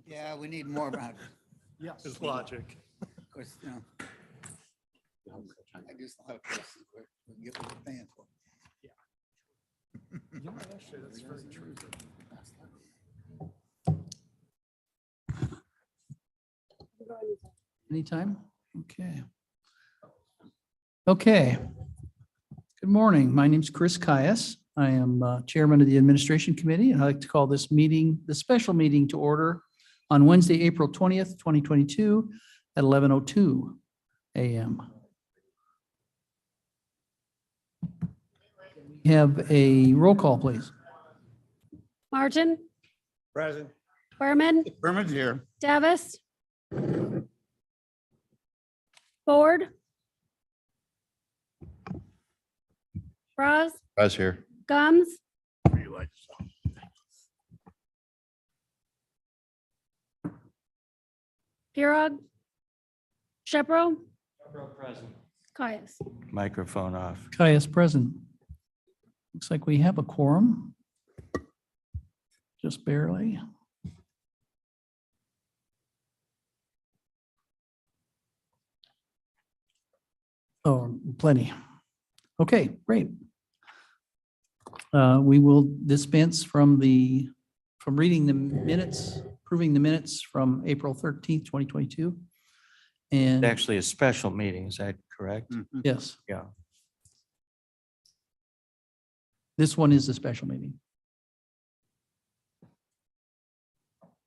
Yeah, we need more about it. Yes. It's logic. Of course, you know. I just thought this is what we get what we're paying for. Yeah, actually, that's very true. Anytime? Okay. Okay. Good morning. My name's Chris Caius. I am Chairman of the Administration Committee, and I'd like to call this meeting, the special meeting to order on Wednesday, April 20th, 2022 at 11:02 a.m. We have a roll call, please. Martin, Present. Berman, Berman's here. Davis, Ford, Braz, Buzz here. Gums, Pirog, Shepro, Caius. Microphone off. Caius present. Looks like we have a quorum. Just barely. Oh, plenty. Okay, great. We will dispense from reading the minutes, approving the minutes from April 13th, 2022. And Actually, a special meeting, is that correct? yes, Yeah. this one is a special meeting.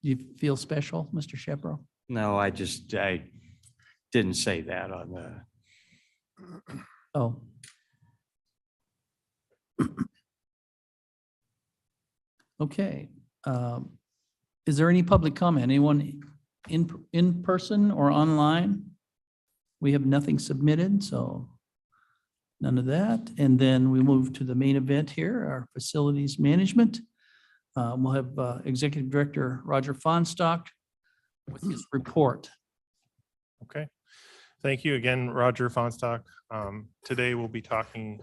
Do you feel special, Mr. Shepro? No, I didn't say that on the, Oh. Okay. Is there any public comment? Anyone in person or online? We have nothing submitted, so none of that. And then we move to the main event here, our facilities management. We'll have Executive Director Roger Fonstock with his report. Okay. Thank you again, Roger Fonstock. Today we'll be talking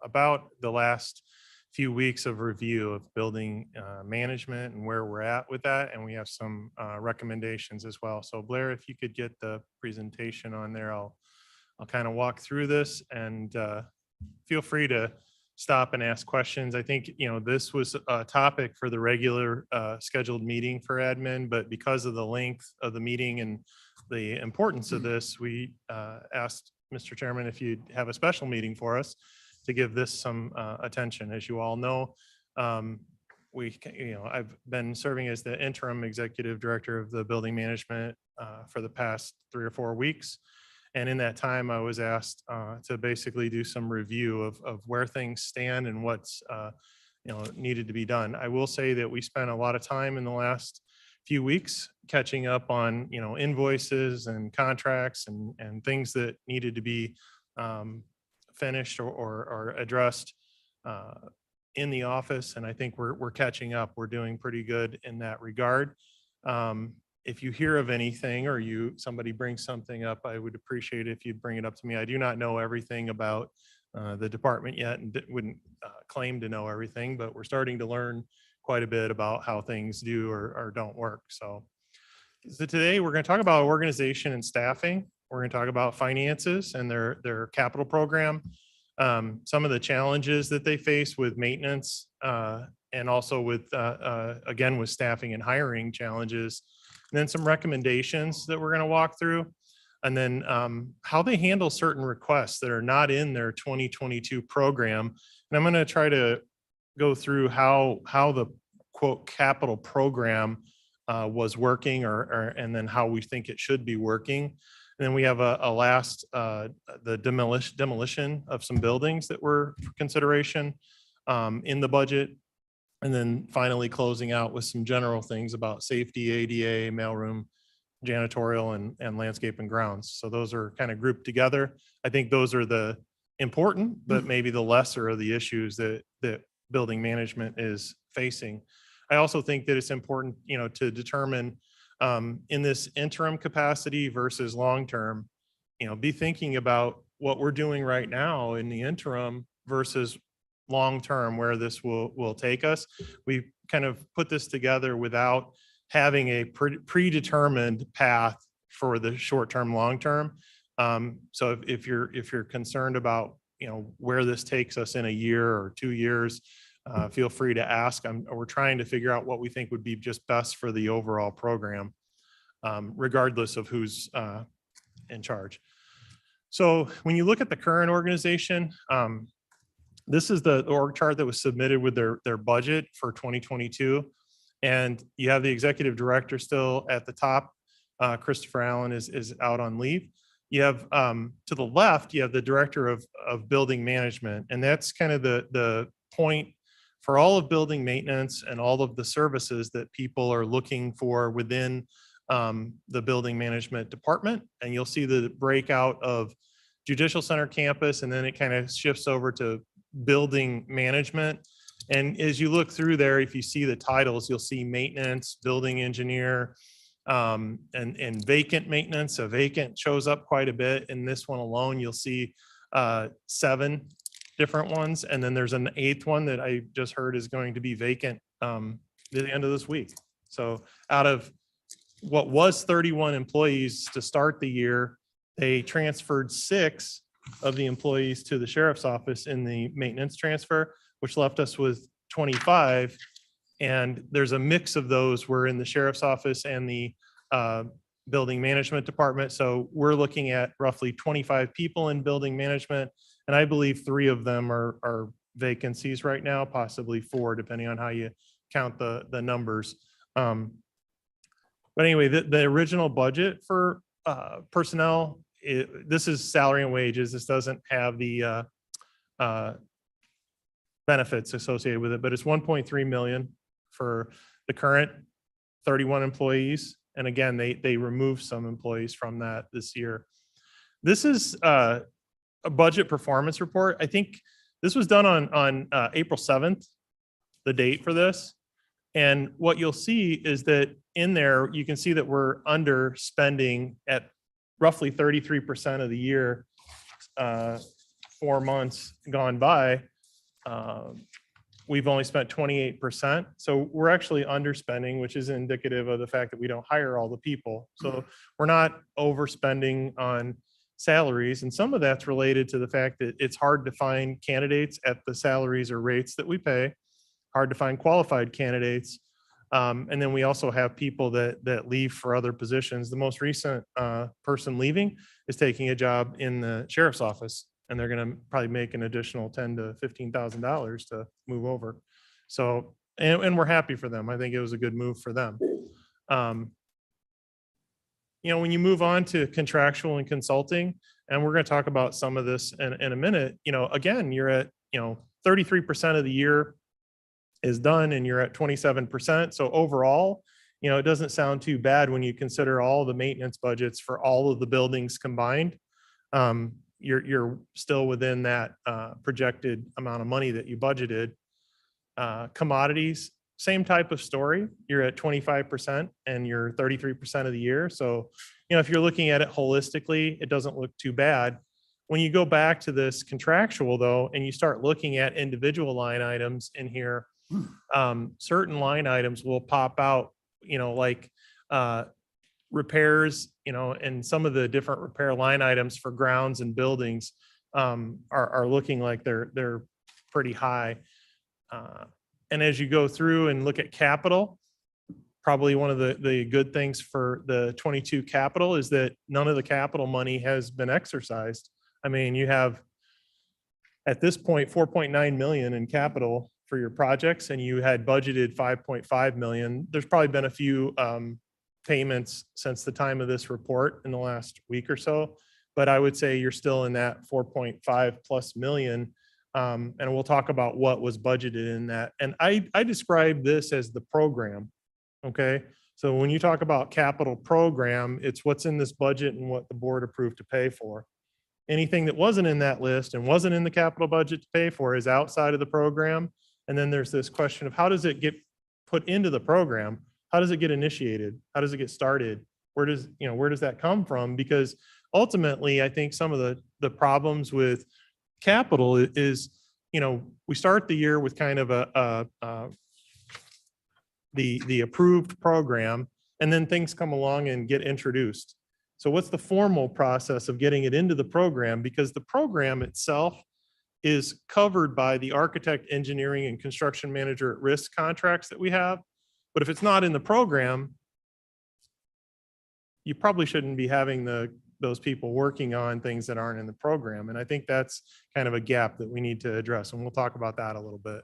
about the last few weeks of review of building management and where we're at with that. And we have some recommendations as well. So Blair, if you could get the presentation on there, I'll kind of walk through this, and feel free to stop and ask questions. I think, this was a topic for the regular scheduled meeting for admin, but because of the length of the meeting and the importance of this, we asked Mr. Chairman if you'd have a special meeting for us to give this some attention. As you all know, I've been serving as the interim executive director of the building management for the past 3 or 4 weeks. And in that time, I was asked to basically do some review of where things stand and what's needed to be done. I will say that we spent a lot of time in the last few weeks catching up on invoices and contracts and things that needed to be finished or addressed in the office. And I think we're catching up. We're doing pretty good in that regard. If you hear of anything or somebody brings something up, I would appreciate it if you'd bring it up to me. I do not know everything about the department yet and wouldn't claim to know everything, but we're starting to learn quite a bit about how things do or don't work. So today we're going to talk about organization and staffing. We're going to talk about finances and their capital program, some of the challenges that they face with maintenance, and also with, again, with staffing and hiring challenges, and then some recommendations that we're going to walk through, and then how they handle certain requests that are not in their 2022 program. And I'm going to try to go through how the quote capital program was working and then how we think it should be working. And then we have a last, the demolition of some buildings that were for consideration in the budget. And then finally closing out with some general things about safety, ADA, mailroom, janitorial, and landscape and grounds. So those are kind of grouped together. I think those are the important, but maybe the lesser of the issues that building management is facing. I also think that it's important, to determine in this interim capacity versus long-term, be thinking about what we're doing right now in the interim versus long-term, where this will take us. We kind of put this together without having a predetermined path for the short-term, long-term. So if you're concerned about, where this takes us in a year or 2 years, feel free to ask. We're trying to figure out what we think would be just best for the overall program, regardless of who's in charge. So when you look at the current organization, this is the org chart that was submitted with their budget for 2022. And you have the executive director still at the top. Christopher Allen is out on leave. You have to the left, you have the director of building management. And that's kind of the point for all of building maintenance and all of the services that people are looking for within the building management department. And you'll see the breakout of Judicial Center campus, and then it kind of shifts over to building management. And as you look through there, if you see the titles, you'll see maintenance, building engineer, and vacant maintenance. So vacant shows up quite a bit. In this one alone, you'll see 7 different ones. And then there's an 8th one that I just heard is going to be vacant at the end of this week. So out of what was 31 employees to start the year, they transferred 6 of the employees to the sheriff's office in the maintenance transfer, which left us with 25. And there's a mix of those were in the sheriff's office and the building management department. So we're looking at roughly 25 people in building management. And I believe 3 of them are vacancies right now, possibly 4, depending on how you count the numbers. But anyway, the original budget for personnel, this is salary and wages. This doesn't have the benefits associated with it, but it's 1.3 million for the current 31 employees. And again, they removed some employees from that this year. This is a budget performance report. I think this was done on April 7th, the date for this. And what you'll see is that in there, you can see that we're underspending at roughly 33% of the year, 4 months gone by. We've only spent 28%. So we're actually underspending, which is indicative of the fact that we don't hire all the people. So we're not overspending on salaries. And some of that's related to the fact that it's hard to find candidates at the salaries or rates that we pay, hard to find qualified candidates. And then we also have people that leave for other positions. The most recent person leaving is taking a job in the sheriff's office, and they're going to probably make an additional $10,000 to $15,000 to move over. So, and we're happy for them. I think it was a good move for them. When you move on to contractual and consulting, and we're going to talk about some of this in a minute, again, you're at, 33% of the year is done and you're at 27%. So overall, it doesn't sound too bad when you consider all the maintenance budgets for all of the buildings combined. You're still within that projected amount of money that you budgeted. Commodities, same type of story. You're at 25% and you're 33% of the year. So, if you're looking at it holistically, it doesn't look too bad. When you go back to this contractual though, and you start looking at individual line items in here, certain line items will pop out, like repairs, and some of the different repair line items for grounds and buildings are looking like they're pretty high. And as you go through and look at capital, probably one of the good things for the 22 capital is that none of the capital money has been exercised. I mean, you have at this point 4.9 million in capital for your projects, and you had budgeted 5.5 million. There's probably been a few payments since the time of this report in the last week or so, but I would say you're still in that 4.5 plus million. And we'll talk about what was budgeted in that. And I describe this as the program. Okay. So when you talk about capital program, it's what's in this budget and what the board approved to pay for. Anything that wasn't in that list and wasn't in the capital budget to pay for is outside of the program. And then there's this question of how does it get put into the program? How does it get initiated? How does it get started? Where does that come from? Because ultimately, I think some of the problems with capital is, we start the year with kind of the approved program, and then things come along and get introduced. So what's the formal process of getting it into the program? Because the program itself is covered by the architect, engineering, and construction manager at risk contracts that we have. But if it's not in the program, you probably shouldn't be having those people working on things that aren't in the program. And I think that's kind of a gap that we need to address. And we'll talk about that a little bit.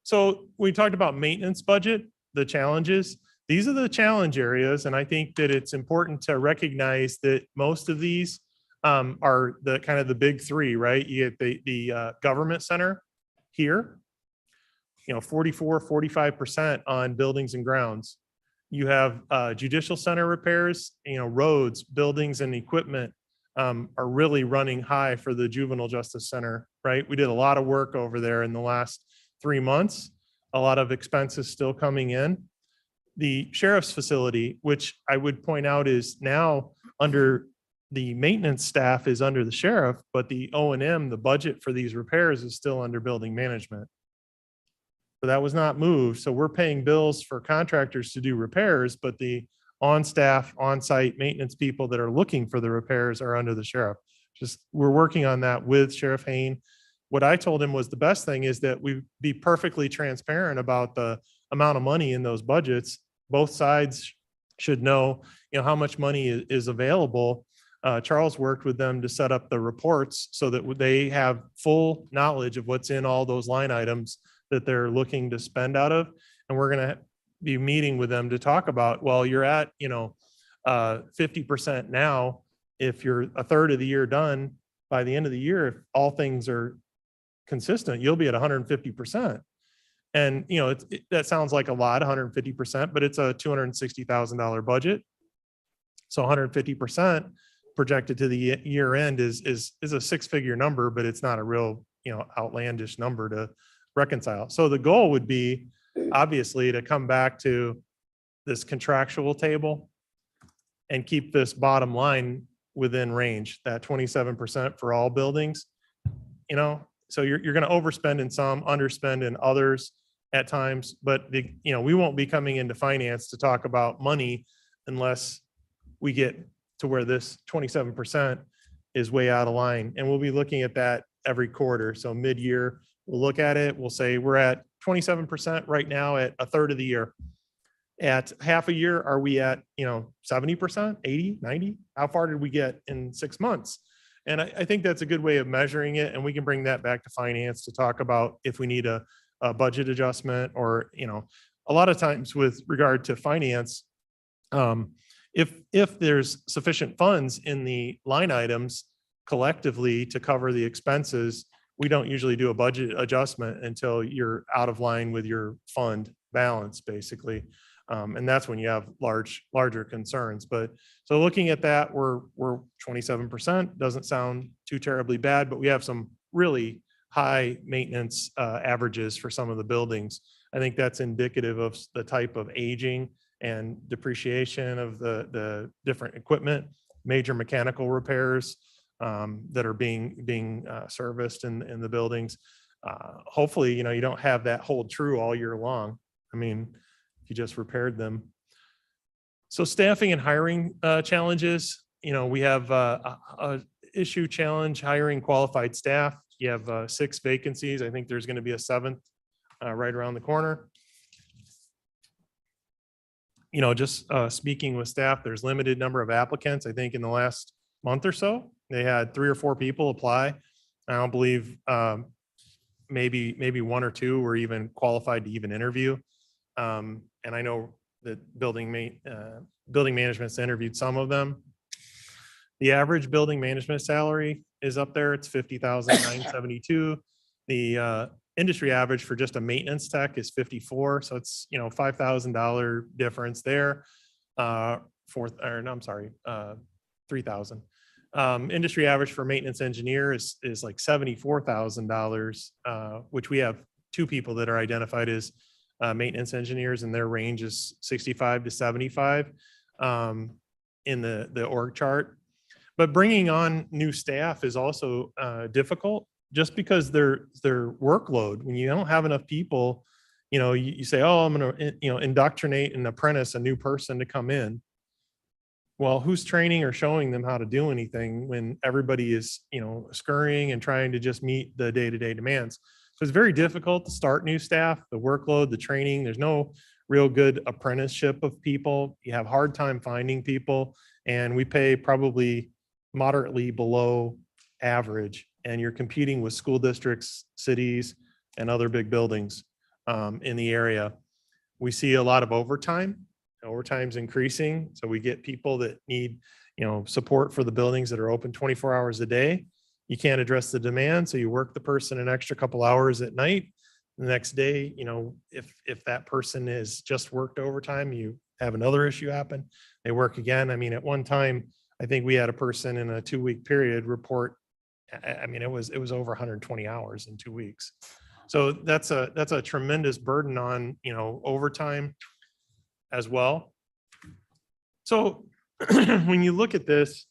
So we talked about maintenance budget, the challenges. These are the challenge areas. And I think that it's important to recognize that most of these are the kind of the big three, right? You get the government center here, 44-45% on buildings and grounds. You have judicial center repairs, roads, buildings, and equipment are really running high for the juvenile justice center, right? We did a lot of work over there in the last 3 months, a lot of expenses still coming in. The sheriff's facility, which I would point out is now under the maintenance staff is under the sheriff, but the O&M, the budget for these repairs is still under building management. So that was not moved. So we're paying bills for contractors to do repairs, but the on-staff, on-site maintenance people that are looking for the repairs are under the sheriff. We're working on that with Sheriff Hain. What I told him was the best thing is that we be perfectly transparent about the amount of money in those budgets. Both sides should know, how much money is available. Charles worked with them to set up the reports so that they have full knowledge of what's in all those line items that they're looking to spend out of. And we're going to be meeting with them to talk about, well, you're at, 50% now. If you're a third of the year done by the end of the year, if all things are consistent, you'll be at 150%. And, that sounds like a lot, 150%, but it's a $260,000 budget. So 150% projected to the year end is a six-figure number, but it's not a real, outlandish number to reconcile. So the goal would be obviously to come back to this contractual table and keep this bottom line within range, that 27% for all buildings. So you're going to overspend in some, underspend in others at times, but we won't be coming into finance to talk about money unless we get to where this 27% is way out of line. And we'll be looking at that every quarter. So mid-year, we'll look at it. We'll say we're at 27% right now at a third of the year. At half a year, are we at, 70%, 80, 90? How far did we get in 6 months? And I think that's a good way of measuring it. And we can bring that back to finance to talk about if we need a budget adjustment or, a lot of times with regard to finance, if there's sufficient funds in the line items collectively to cover the expenses, we don't usually do a budget adjustment until you're out of line with your fund balance, basically. And that's when you have larger concerns. But so looking at that, we're 27%, doesn't sound too terribly bad, but we have some really high maintenance averages for some of the buildings. I think that's indicative of the type of aging and depreciation of the different equipment, major mechanical repairs, that are being serviced in the buildings. Hopefully, you don't have that hold true all year long. I mean, if you just repaired them. So staffing and hiring challenges, we have a issue challenge hiring qualified staff. You have 6 vacancies. I think there's going to be a 7th right around the corner. Just speaking with staff, there's limited number of applicants. I think in the last month or so, they had 3 or 4 people apply. I don't believe maybe 1 or 2 were even qualified to even interview. And I know that building management's interviewed some of them. The average building management salary is up there. It's $50,972. The industry average for just a maintenance tech is 54. So it's, $5,000 difference there. 3,000. Industry average for maintenance engineer is like $74,000, which we have 2 people that are identified as maintenance engineers, and their range is 65 to 75 in the org chart. But bringing on new staff is also difficult, just because their workload, when you don't have enough people, you say, oh, I'm going to, indoctrinate and apprentice a new person to come in. Well, who's training or showing them how to do anything when everybody is, scurrying and trying to just meet the day-to-day demands? So it's very difficult to start new staff, the workload, the training. There's no real good apprenticeship of people. You have a hard time finding people, and we pay probably moderately below average, and you're competing with school districts, cities, and other big buildings in the area. We see a lot of overtime. Overtime's increasing, so we get people that need, support for the buildings that are open 24 hours a day. You can't address the demand, so you work the person an extra couple hours at night. The next day, if that person has just worked overtime, you have another issue happen. They work again. I mean, at one time, I think we had a person in a 2-week period report. I mean, it was over 120 hours in 2 weeks. So that's a tremendous burden on, overtime as well. So when you look at this,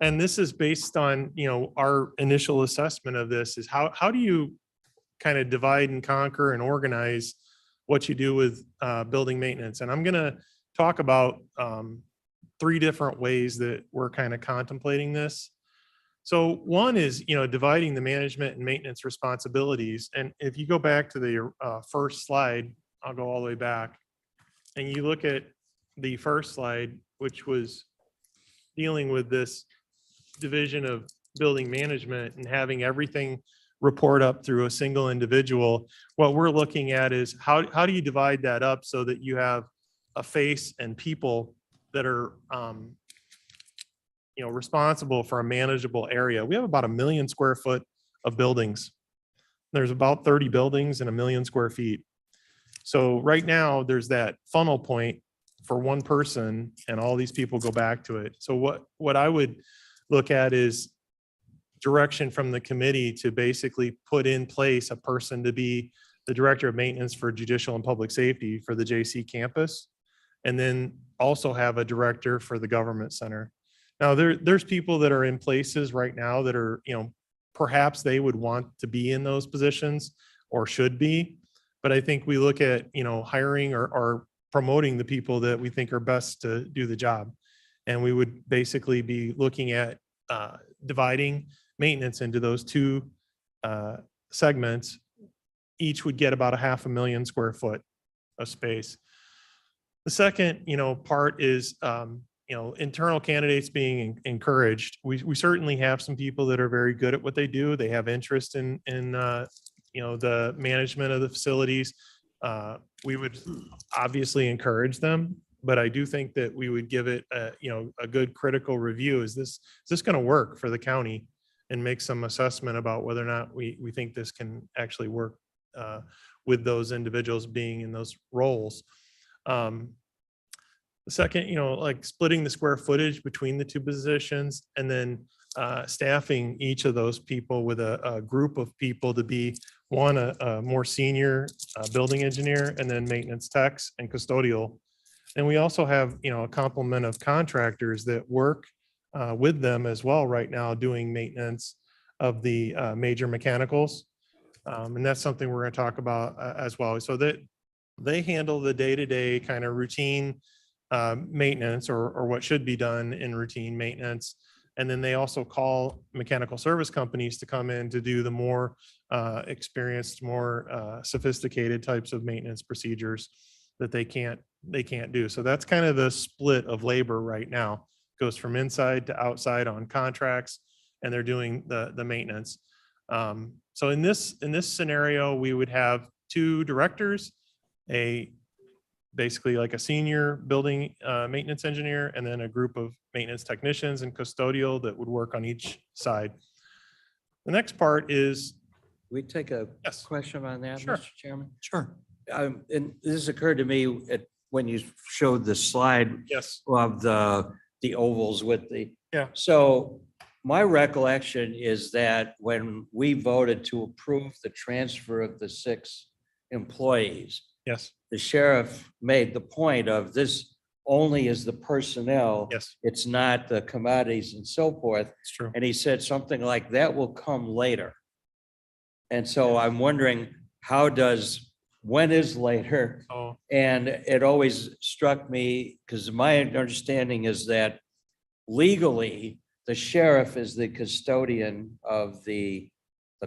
and this is based on, our initial assessment of this, is how do you kind of divide and conquer and organize what you do with building maintenance? And I'm going to talk about 3 different ways that we're kind of contemplating this. So one is, dividing the management and maintenance responsibilities. And if you go back to the first slide, I'll go all the way back, and you look at the first slide, which was dealing with this division of building management and having everything report up through a single individual. What we're looking at is how do you divide that up so that you have a face and people that are responsible for a manageable area. We have about 1 million square foot of buildings. There's about 30 buildings and 1 million square feet. So right now there's that funnel point for one person, and all these people go back to it. So what I would look at is direction from the committee to basically put in place a person to be the director of maintenance for judicial and public safety for the JC campus, and then also have a director for the government center. Now there's people that are in places right now that are, perhaps they would want to be in those positions or should be, but I think we look at, hiring or promoting the people that we think are best to do the job. And we would basically be looking at dividing maintenance into those 2 segments. Each would get about 500,000 square foot of space. The second, part is, internal candidates being encouraged. We certainly have some people that are very good at what they do. They have interest in the management of the facilities. We would obviously encourage them, but I do think that we would give it a good critical review. Is this going to work for the county, and make some assessment about whether or not we think this can actually work with those individuals being in those roles. The second, like splitting the square footage between the 2 positions, and then staffing each of those people with a group of people to be one, a more senior building engineer, and then maintenance techs and custodial. And we also have, a complement of contractors that work with them as well right now, doing maintenance of the major mechanicals. And that's something we're going to talk about as well. So that they handle the day-to-day kind of routine maintenance or what should be done in routine maintenance. And then they also call mechanical service companies to come in to do the more experienced, more sophisticated types of maintenance procedures that they can't do. So that's kind of the split of labor right now. Goes from inside to outside on contracts, and they're doing the maintenance. So in this scenario, we would have two directors, basically like a senior building maintenance engineer, and then a group of maintenance technicians and custodial that would work on each side. The next part is, We take a Yes. question on that, Sure. Mr. Chairman? Sure. And this occurred to me when you showed the slide yes, of the ovals with the. Yeah. So my recollection is that when we voted to approve the transfer of the 6 employees, yes, the sheriff made the point of this only is the personnel. yes, It's not the commodities and so forth. it's true. And he said something like that will come later. And so I'm wondering, when is later? Oh, And it always struck me, because my understanding is that legally, the sheriff is the custodian of the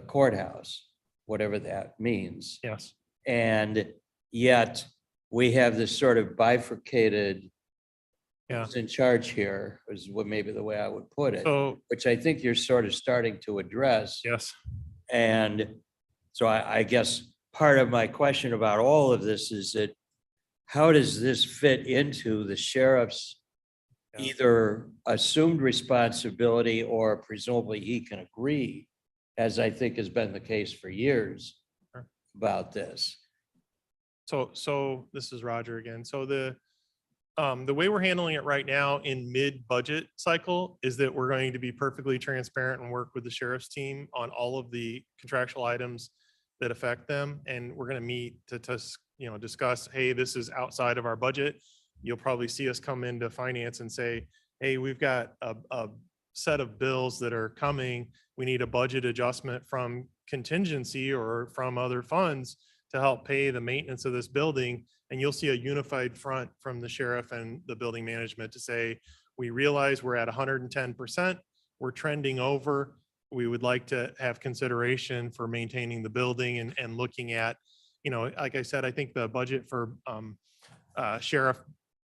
courthouse, whatever that means. yes, And yet we have this sort of bifurcated, yeah. who's in charge here, is what maybe the way I would put it, So, which I think you're sort of starting to address. yes, And so I guess part of my question about all of this is that how does this fit into the sheriff's Yeah. either assumed responsibility or presumably he can agree, as I think has been the case for years Sure. about this? So this is Roger again. So the way we're handling it right now in mid-budget cycle is that we're going to be perfectly transparent and work with the sheriff's team on all of the contractual items that affect them. And we're going to meet to discuss, hey, this is outside of our budget. You'll probably see us come into finance and say, hey, we've got a set of bills that are coming. We need a budget adjustment from contingency or from other funds to help pay the maintenance of this building. And you'll see a unified front from the sheriff and the building management to say, we realize we're at 110%. We're trending over. We would like to have consideration for maintaining the building and looking at, like I said, I think the budget for sheriff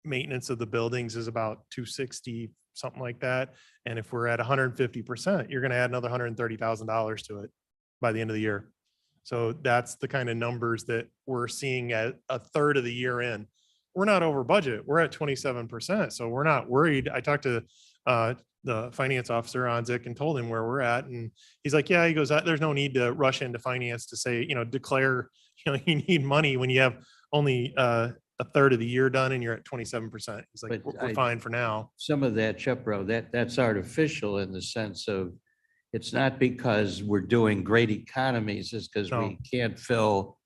maintenance of the buildings is about 260, something like that. And if we're at 150%, you're going to add another $130,000 to it by the end of the year. So that's the kind of numbers that we're seeing at a third of the year in. We're not over budget. We're at 27%. So we're not worried. I talked to the finance officer on Zick and told him where we're at. And he's like, yeah, he goes, there's no need to rush into finance to say, declare, you need money when you have only a third of the year done and you're at 27%. He's like, But we're fine for now. Some of that, Chepro, that's artificial in the sense of, it's not because we're doing great economies, it's because No. we can't fill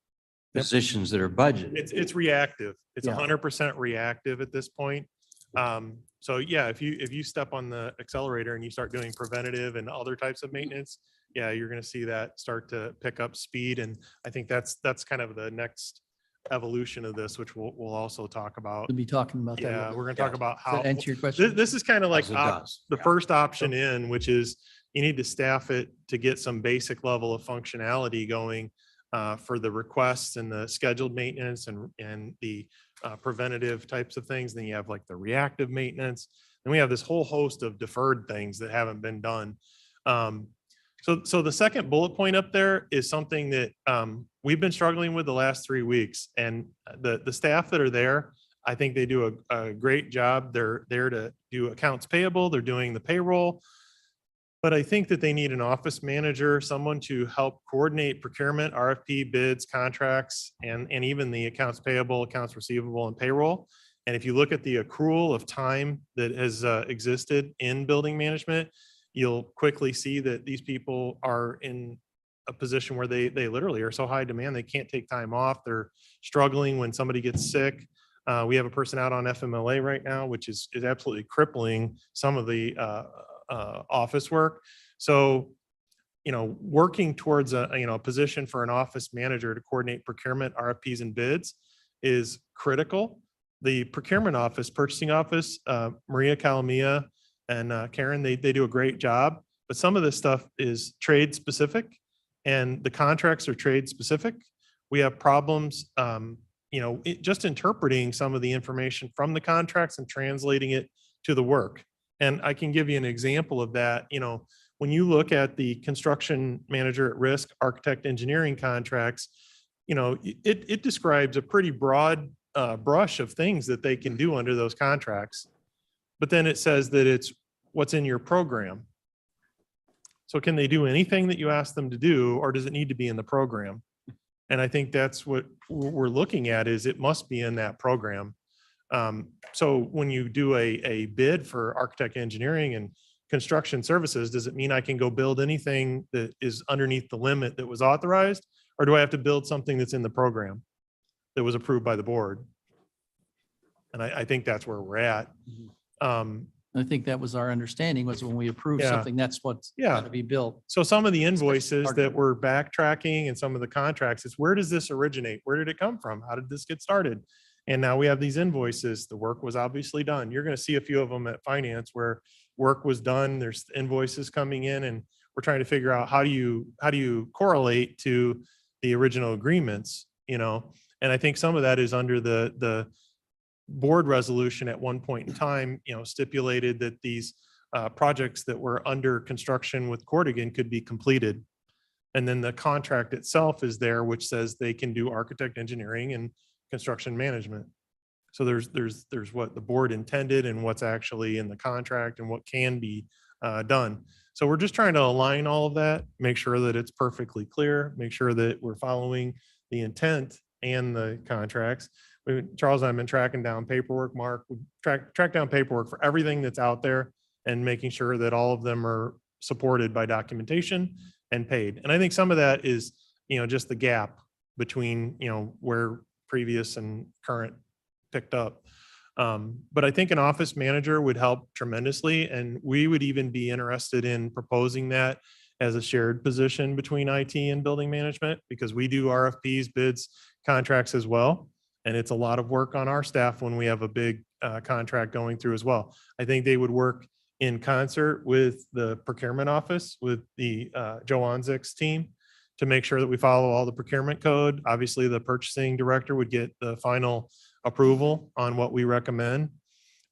Yep. positions that are budgeted. It's reactive. It's Yeah. 100% reactive at this point. So yeah, if you step on the accelerator and you start doing preventative and other types of maintenance, yeah, you're going to see that start to pick up speed. And I think that's kind of the next evolution of this, which we'll also talk about. We'll be talking about that. Yeah, we're going to talk about Does how, that answer your question? this is kind of like As it does. the Yeah. first option in, which is you need to staff it to get some basic level of functionality going for the requests and the scheduled maintenance and the preventative types of things. Then you have like the reactive maintenance. And we have this whole host of deferred things that haven't been done. So the second bullet point up there is something that we've been struggling with the last 3 weeks. And the staff that are there, I think they do a great job. They're there to do accounts payable. They're doing the payroll. But I think that they need an office manager, someone to help coordinate procurement, RFP, bids, contracts, and even the accounts payable, accounts receivable, and payroll. And if you look at the accrual of time that has existed in building management, you'll quickly see that these people are in a position where they literally are so high demand, they can't take time off. They're struggling when somebody gets sick. We have a person out on FMLA right now, which is absolutely crippling some of the office work. So, working towards a position for an office manager to coordinate procurement, RFPs and bids is critical. The procurement office, purchasing office, Maria Calamia and Karen, they do a great job, but some of this stuff is trade specific and the contracts are trade specific. We have problems, just interpreting some of the information from the contracts and translating it to the work. And I can give you an example of that. When you look at the construction manager at risk, architect, engineering contracts, it describes a pretty broad brush of things that they can do under those contracts. But then it says that it's what's in your program. So can they do anything that you ask them to do, or does it need to be in the program? And I think that's what we're looking at, is it must be in that program. So when you do a bid for architect, engineering and construction services, does it mean I can go build anything that is underneath the limit that was authorized? Or do I have to build something that's in the program that was approved by the board? And I think that's where we're at. I think that was our understanding, was when we approved Yeah. something, that's what's Yeah. got to be built. So some of the invoices hard that to- we're backtracking and some of the contracts, it's where does this originate? Where did it come from? How did this get started? And now we have these invoices. The work was obviously done. You're going to see a few of them at finance where work was done. There's invoices coming in, and we're trying to figure out how do you correlate to the original agreements, And I think some of that is under the board resolution at one point in time, stipulated that these projects that were under construction with Cordigan could be completed. And then the contract itself is there, which says they can do architect, engineering and construction management. So there's what the board intended and what's actually in the contract and what can be done. So we're just trying to align all of that, make sure that it's perfectly clear, make sure that we're following the intent and the contracts. Charles and I have been tracking down paperwork, Mark, we track down paperwork for everything that's out there and making sure that all of them are supported by documentation and paid. And I think some of that is, just the gap between, where previous and current picked up. But I think an office manager would help tremendously. And we would even be interested in proposing that as a shared position between IT and building management, because we do RFPs, bids, contracts as well. And it's a lot of work on our staff when we have a big contract going through as well. I think they would work in concert with the procurement office, with the Joe Onzik's team, to make sure that we follow all the procurement code. Obviously, the purchasing director would get the final approval on what we recommend.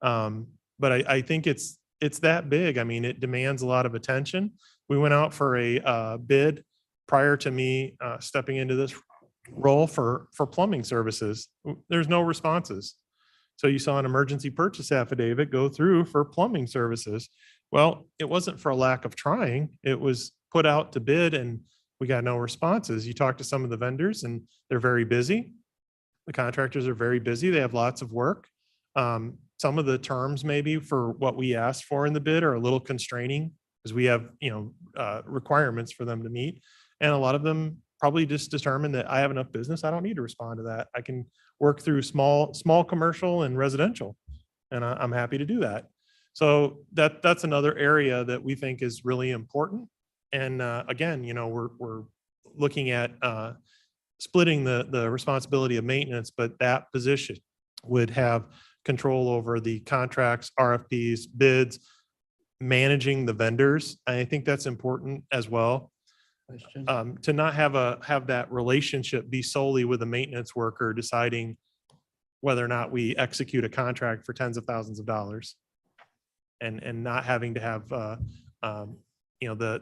But I think it's that big. I mean, it demands a lot of attention. We went out for a bid prior to me stepping into this role for plumbing services. There's no responses. So you saw an emergency purchase affidavit go through for plumbing services. Well, it wasn't for a lack of trying. It was put out to bid and we got no responses. You talk to some of the vendors and they're very busy. The contractors are very busy. They have lots of work. Some of the terms maybe for what we asked for in the bid are a little constraining because we have, requirements for them to meet. And a lot of them probably just determined that I have enough business. I don't need to respond to that. I can work through small commercial and residential. And I'm happy to do that. So that's another area that we think is really important. And again, we're looking at splitting the responsibility of maintenance, but that position would have control over the contracts, RFPs, bids, managing the vendors. I think that's important as well. Question? To not have that relationship be solely with a maintenance worker deciding whether or not we execute a contract for tens of thousands of dollars, and not having to have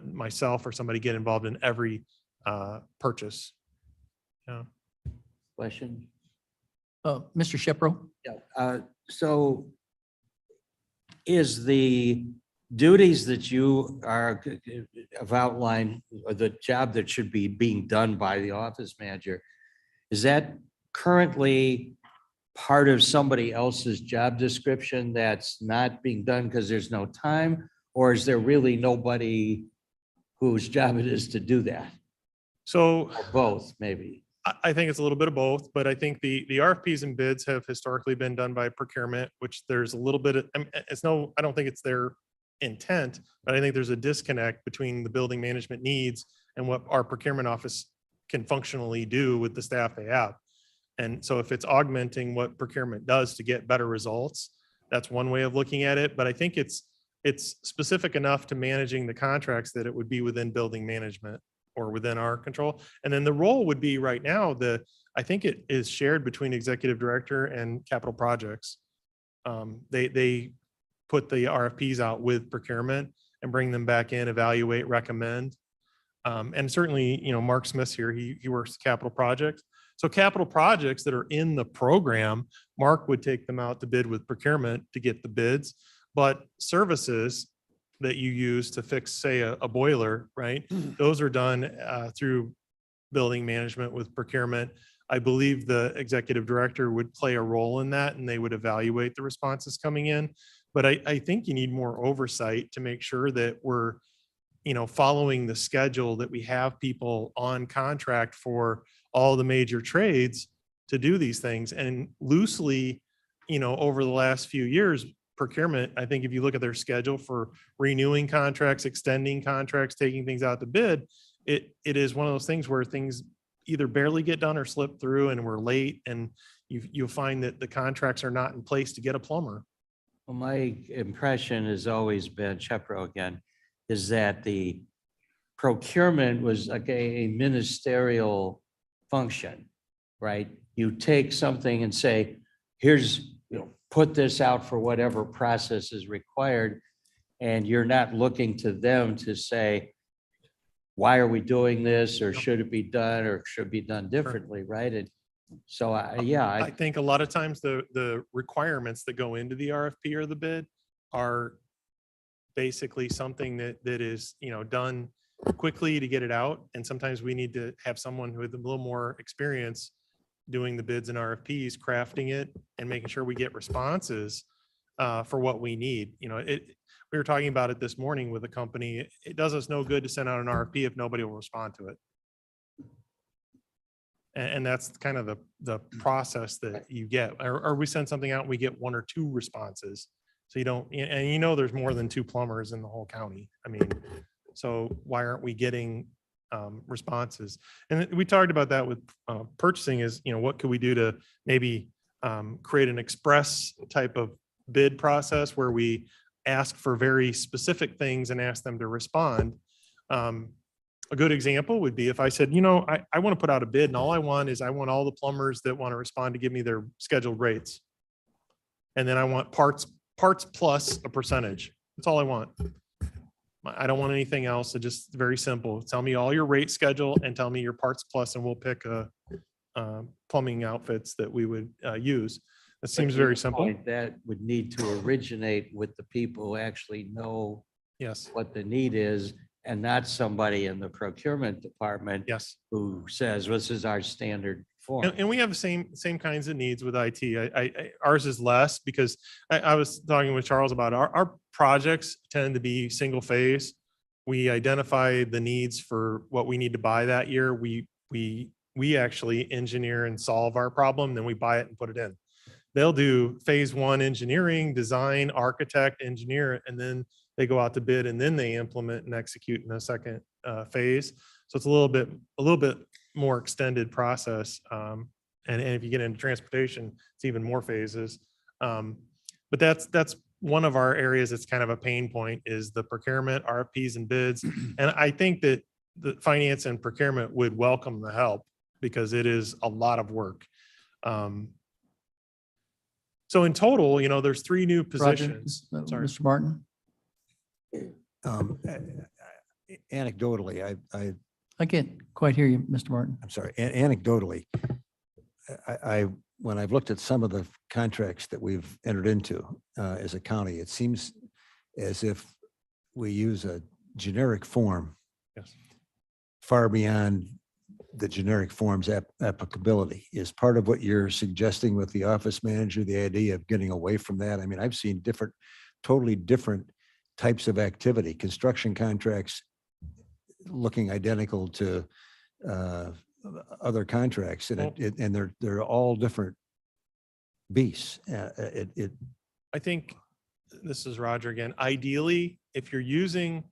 myself or somebody get involved in every purchase. Yeah. Question? Mr. Shepro? Yeah. So is the duties that you have outlined, or the job that should be being done by the office manager, is that currently part of somebody else's job description that's not being done because there's no time? Or is there really nobody whose job it is to do that? So Or both, maybe? I think it's a little bit of both, but I think the RFPs and bids have historically been done by procurement, which there's a little bit of, I don't think it's their intent, but I think there's a disconnect between the building management needs and what our procurement office can functionally do with the staff they have. And so if it's augmenting what procurement does to get better results, that's one way of looking at it. But I think it's specific enough to managing the contracts that it would be within building management or within our control. And then the role would be right now, I think it is shared between executive director and capital projects. They put the RFPs out with procurement and bring them back in, evaluate, recommend. And certainly, Mark Smith's here, he works capital projects. So capital projects that are in the program, Mark would take them out to bid with procurement to get the bids. But services that you use to fix, say, a boiler, right? Those are done through building management with procurement. I believe the executive director would play a role in that, and they would evaluate the responses coming in. But I think you need more oversight to make sure that we're, following the schedule, that we have people on contract for all the major trades to do these things. And loosely, over the last few years, procurement, I think if you look at their schedule for renewing contracts, extending contracts, taking things out to bid, it is one of those things where things either barely get done or slip through and we're late, and you'll find that the contracts are not in place to get a plumber. Well, my impression has always been, Chepro again, is that the procurement was like a ministerial function, right? You take something and say, here's, put this out for whatever process is required. And you're not looking to them to say, why are we doing this? Or should it be done, or should be done differently, right? And so, I think a lot of times the requirements that go into the RFP or the bid are basically something that is, done quickly to get it out. And sometimes we need to have someone with a little more experience doing the bids and RFPs, crafting it and making sure we get responses for what we need. We were talking about it this morning with a company. It does us no good to send out an RFP if nobody will respond to it. And that's kind of the process that you get, or we send something out and we get 1 or 2 responses. So you don't, and there's more than 2 plumbers in the whole county. I mean, so why aren't we getting responses? And we talked about that with purchasing is, what could we do to maybe create an express type of bid process where we ask for very specific things and ask them to respond. A good example would be if I said, I want to put out a bid and all I want all the plumbers that want to respond to give me their scheduled rates. And then I want parts plus a percentage. That's all I want. I don't want anything else. So just very simple. Tell me all your rate schedule and tell me your parts plus, and we'll pick plumbing outfits that we would use. That seems very simple. That would need to originate with the people who actually know Yes. what the need is, and not somebody in the procurement department Yes. who says, this is our standard form. And we have the same kinds of needs with IT. Ours is less because I was talking with Charles about our projects tend to be single phase. We identify the needs for what we need to buy that year. We actually engineer and solve our problem, then we buy it and put it in. They'll do phase 1 engineering, design, architect, engineer, and then they go out to bid and then they implement and execute in the second phase. So it's a little bit more extended process. And if you get into transportation, it's even more phases. But that's one of our areas that's kind of a pain point is the procurement, RFPs and bids. And I think that the finance and procurement would welcome the help because it is a lot of work. So in total, there's 3 new positions. Sorry. Mr. Martin? Anecdotally, I can't quite hear you, Mr. Martin. I'm sorry, anecdotally, when I've looked at some of the contracts that we've entered into as a county, it seems as if we use a generic form Yes. far beyond the generic form's applicability. Is part of what you're suggesting with the office manager, the idea of getting away from that? I mean, I've seen totally different types of activity, construction contracts looking identical to other contracts and and they're all different beasts. I think this is Roger again. Ideally, if you're using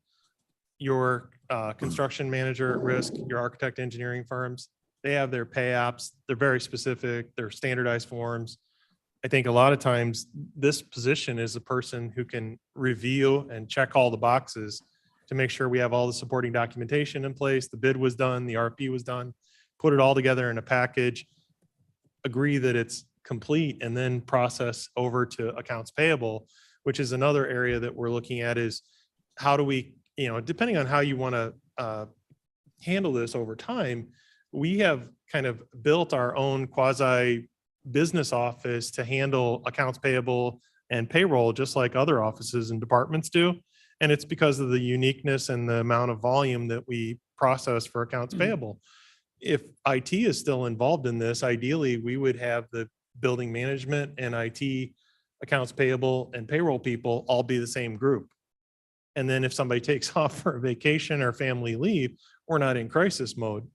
your construction manager at risk, your architect engineering firms, they have their pay apps. They're very specific. They're standardized forms. I think a lot of times this position is a person who can review and check all the boxes to make sure we have all the supporting documentation in place. The bid was done, the RP was done, put it all together in a package, agree that it's complete, and then process over to accounts payable, which is another area that we're looking at is how do we, depending on how you want to handle this over time, we have kind of built our own quasi business office to handle accounts payable and payroll, just like other offices and departments do. And it's because of the uniqueness and the amount of volume that we process for accounts payable. If IT is still involved in this, ideally, we would have the building management and IT, accounts payable and payroll people all be the same group. And then if somebody takes off for a vacation or family leave, we're not in crisis mode.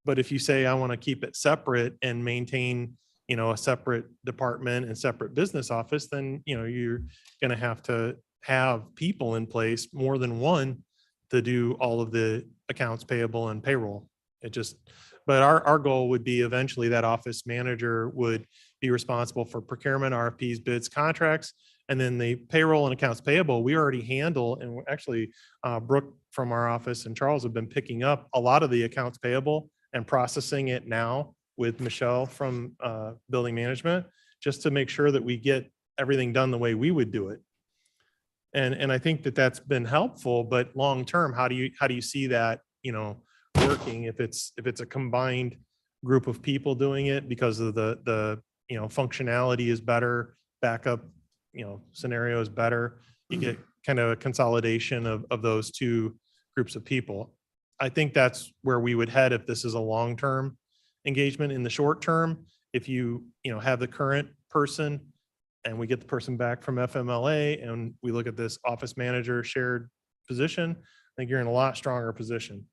But if you say, I want to keep it separate and maintain, a separate department and separate business office, then, you're going to have people in place, more than one, to do all of the accounts payable and payroll. But our goal would be eventually that office manager would be responsible for procurement, RFPs, bids, contracts, and then the payroll and accounts payable, we already handle. And actually, Brooke from our office and Charles have been picking up a lot of the accounts payable and processing it now with Michelle from building management, just to make sure that we get everything done the way we would do it. And I think that that's been helpful, but long-term, how do you see that, working if it's a combined group of people doing it because of the functionality is better, backup, scenario is better. You get kind of a consolidation of those two groups of people. I think that's where we would head if this is a long-term engagement. In the short term, if you have the current person and we get the person back from FMLA and we look at this office manager shared position, I think you're in a lot stronger position.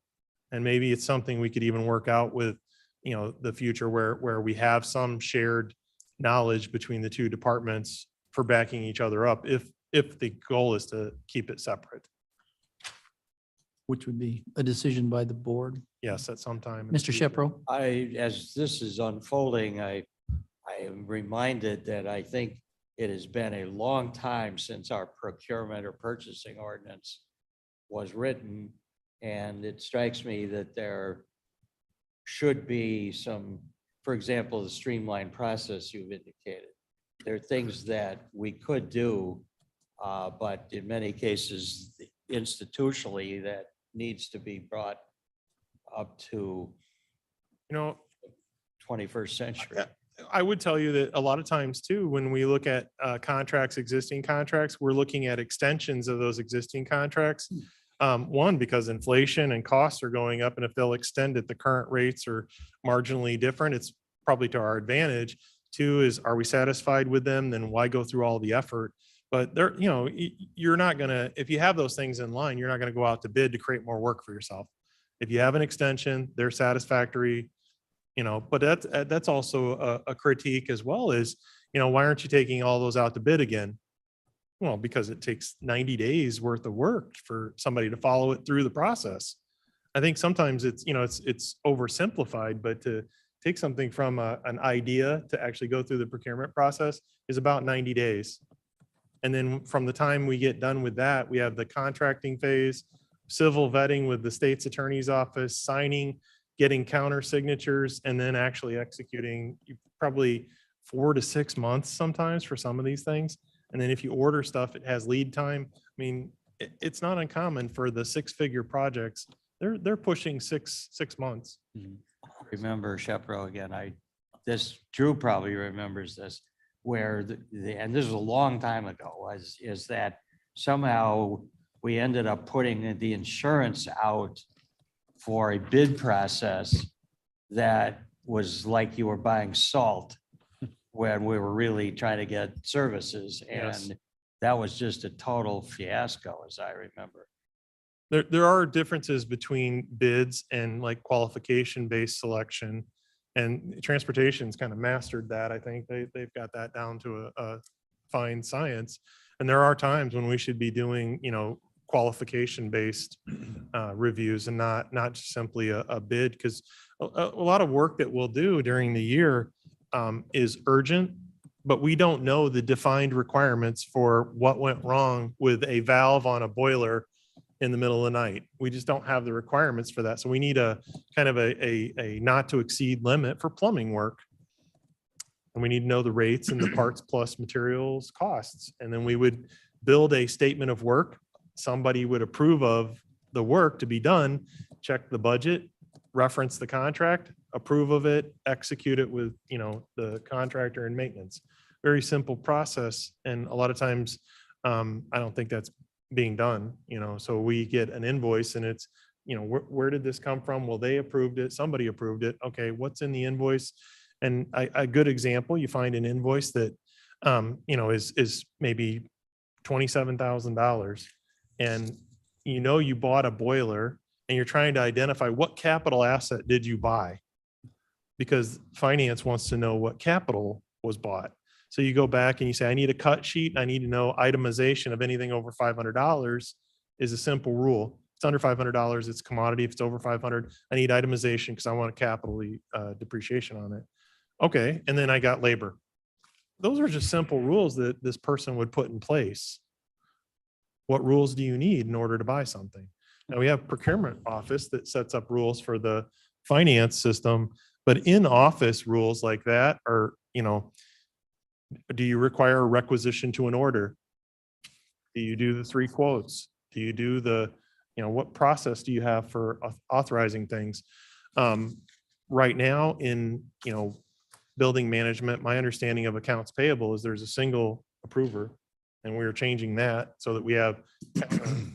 And maybe it's something we could even work out with, the future where we have some shared knowledge between the two departments for backing each other up if the goal is to keep it separate. Which would be a decision by the board. Yes, at some time. in the Mr. future. Shepro? As this is unfolding, I am reminded that I think it has been a long time since our procurement or purchasing ordinance was written. And it strikes me that there should be some, for example, the streamlined process you've indicated. There are things that we could do, but in many cases, institutionally, that needs to be brought up to 21st century. I would tell you that a lot of times too, when we look at contracts, existing contracts, we're looking at extensions of those existing contracts. One, because inflation and costs are going up, and if they'll extend it, the current rates are marginally different, it's probably to our advantage. Two is, are we satisfied with them? Then why go through all the effort? But there, you're not gonna, if you have those things in line, you're not gonna go out to bid to create more work for yourself. If you have an extension, they're satisfactory, but that's also a critique as well as, why aren't you taking all those out to bid again? Well, because it takes 90 days worth of work for somebody to follow it through the process. I think sometimes it's oversimplified, but to take something from an idea to actually go through the procurement process is about 90 days. And then from the time we get done with that, we have the contracting phase, civil vetting with the state's attorney's office, signing, getting counter signatures, and then actually executing probably 4 to 6 months sometimes for some of these things. And then if you order stuff, it has lead time. I mean, it's not uncommon for the 6-figure projects. They're pushing six months. Remember, Shepro, again, Drew probably remembers this, where and this was a long time ago, is that somehow we ended up putting the insurance out for a bid process that was like you were buying salt when we were really trying to get services. Yes. And that was just a total fiasco, as I remember. There are differences between bids and like qualification-based selection. And transportation's kind of mastered that. I think they've got that down to a fine science. And there are times when we should be doing, qualification-based reviews and not just simply a bid, because a lot of work that we'll do during the year is urgent, but we don't know the defined requirements for what went wrong with a valve on a boiler in the middle of the night. We just don't have the requirements for that. So we need a kind of a not to exceed limit for plumbing work. And we need to know the rates and the parts plus materials costs. And then we would build a statement of work. Somebody would approve of the work to be done, check the budget, reference the contract, approve of it, execute it with, the contractor and maintenance. Very simple process. And a lot of times, I don't think that's being done, so we get an invoice and it's, where did this come from? Well, they approved it. Somebody approved it. Okay. What's in the invoice? And a good example, you find an invoice that, is maybe $27,000, and you bought a boiler and you're trying to identify what capital asset did you buy, because finance wants to know what capital was bought. So you go back and you say, I need a cut sheet. I need to know itemization of anything over $500 is a simple rule. It's under $500, it's commodity. If it's over 500, I need itemization because I want a capital depreciation on it. Okay, and then I got labor. Those are just simple rules that this person would put in place. What rules do you need in order to buy something? Now we have procurement office that sets up rules for the finance system, but in office rules like that are, do you require a requisition to an order? Do you do the 3 quotes? Do you do the, what process do you have for authorizing things? Right now in, building management, my understanding of accounts payable is there's a single approver, and we're changing that so that we have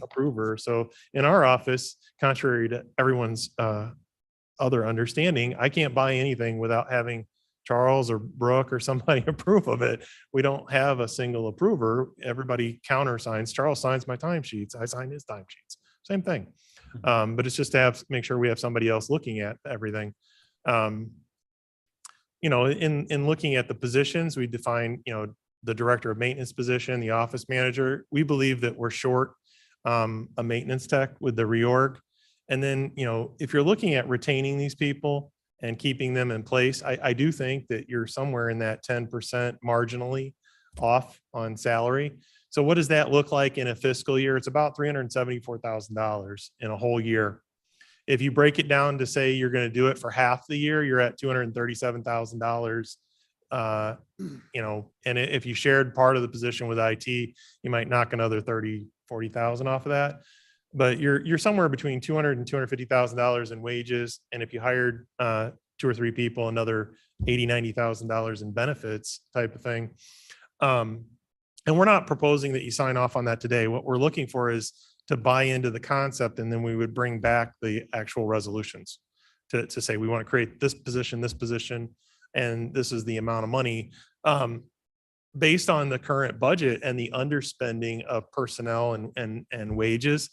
approver. So in our office, contrary to everyone's other understanding, I can't buy anything without having Charles or Brooke or somebody approve of it. We don't have a single approver. Everybody countersigns. Charles signs my timesheets. I sign his timesheets. Same thing. But it's just to make sure we have somebody else looking at everything. In looking at the positions, we define, the director of maintenance position, the office manager. We believe that we're short a maintenance tech with the reorg. And then, if you're looking at retaining these people and keeping them in place, I do think that you're somewhere in that 10% marginally off on salary. So what does that look like in a fiscal year? It's about $374,000 in a whole year. If you break it down to say you're going to do it for half the year, you're at $237,000. And if you shared part of the position with IT, you might knock another 40,000 off of that. But you're somewhere between $200,000 and $250,000 in wages. And if you hired 2 or 3 people, another $80,000, $90,000 in benefits type of thing. And we're not proposing that you sign off on that today. What we're looking for is to buy into the concept, and then we would bring back the actual resolutions to say, we want to create this position, and this is the amount of money. Based on the current budget and the underspending of personnel and wages,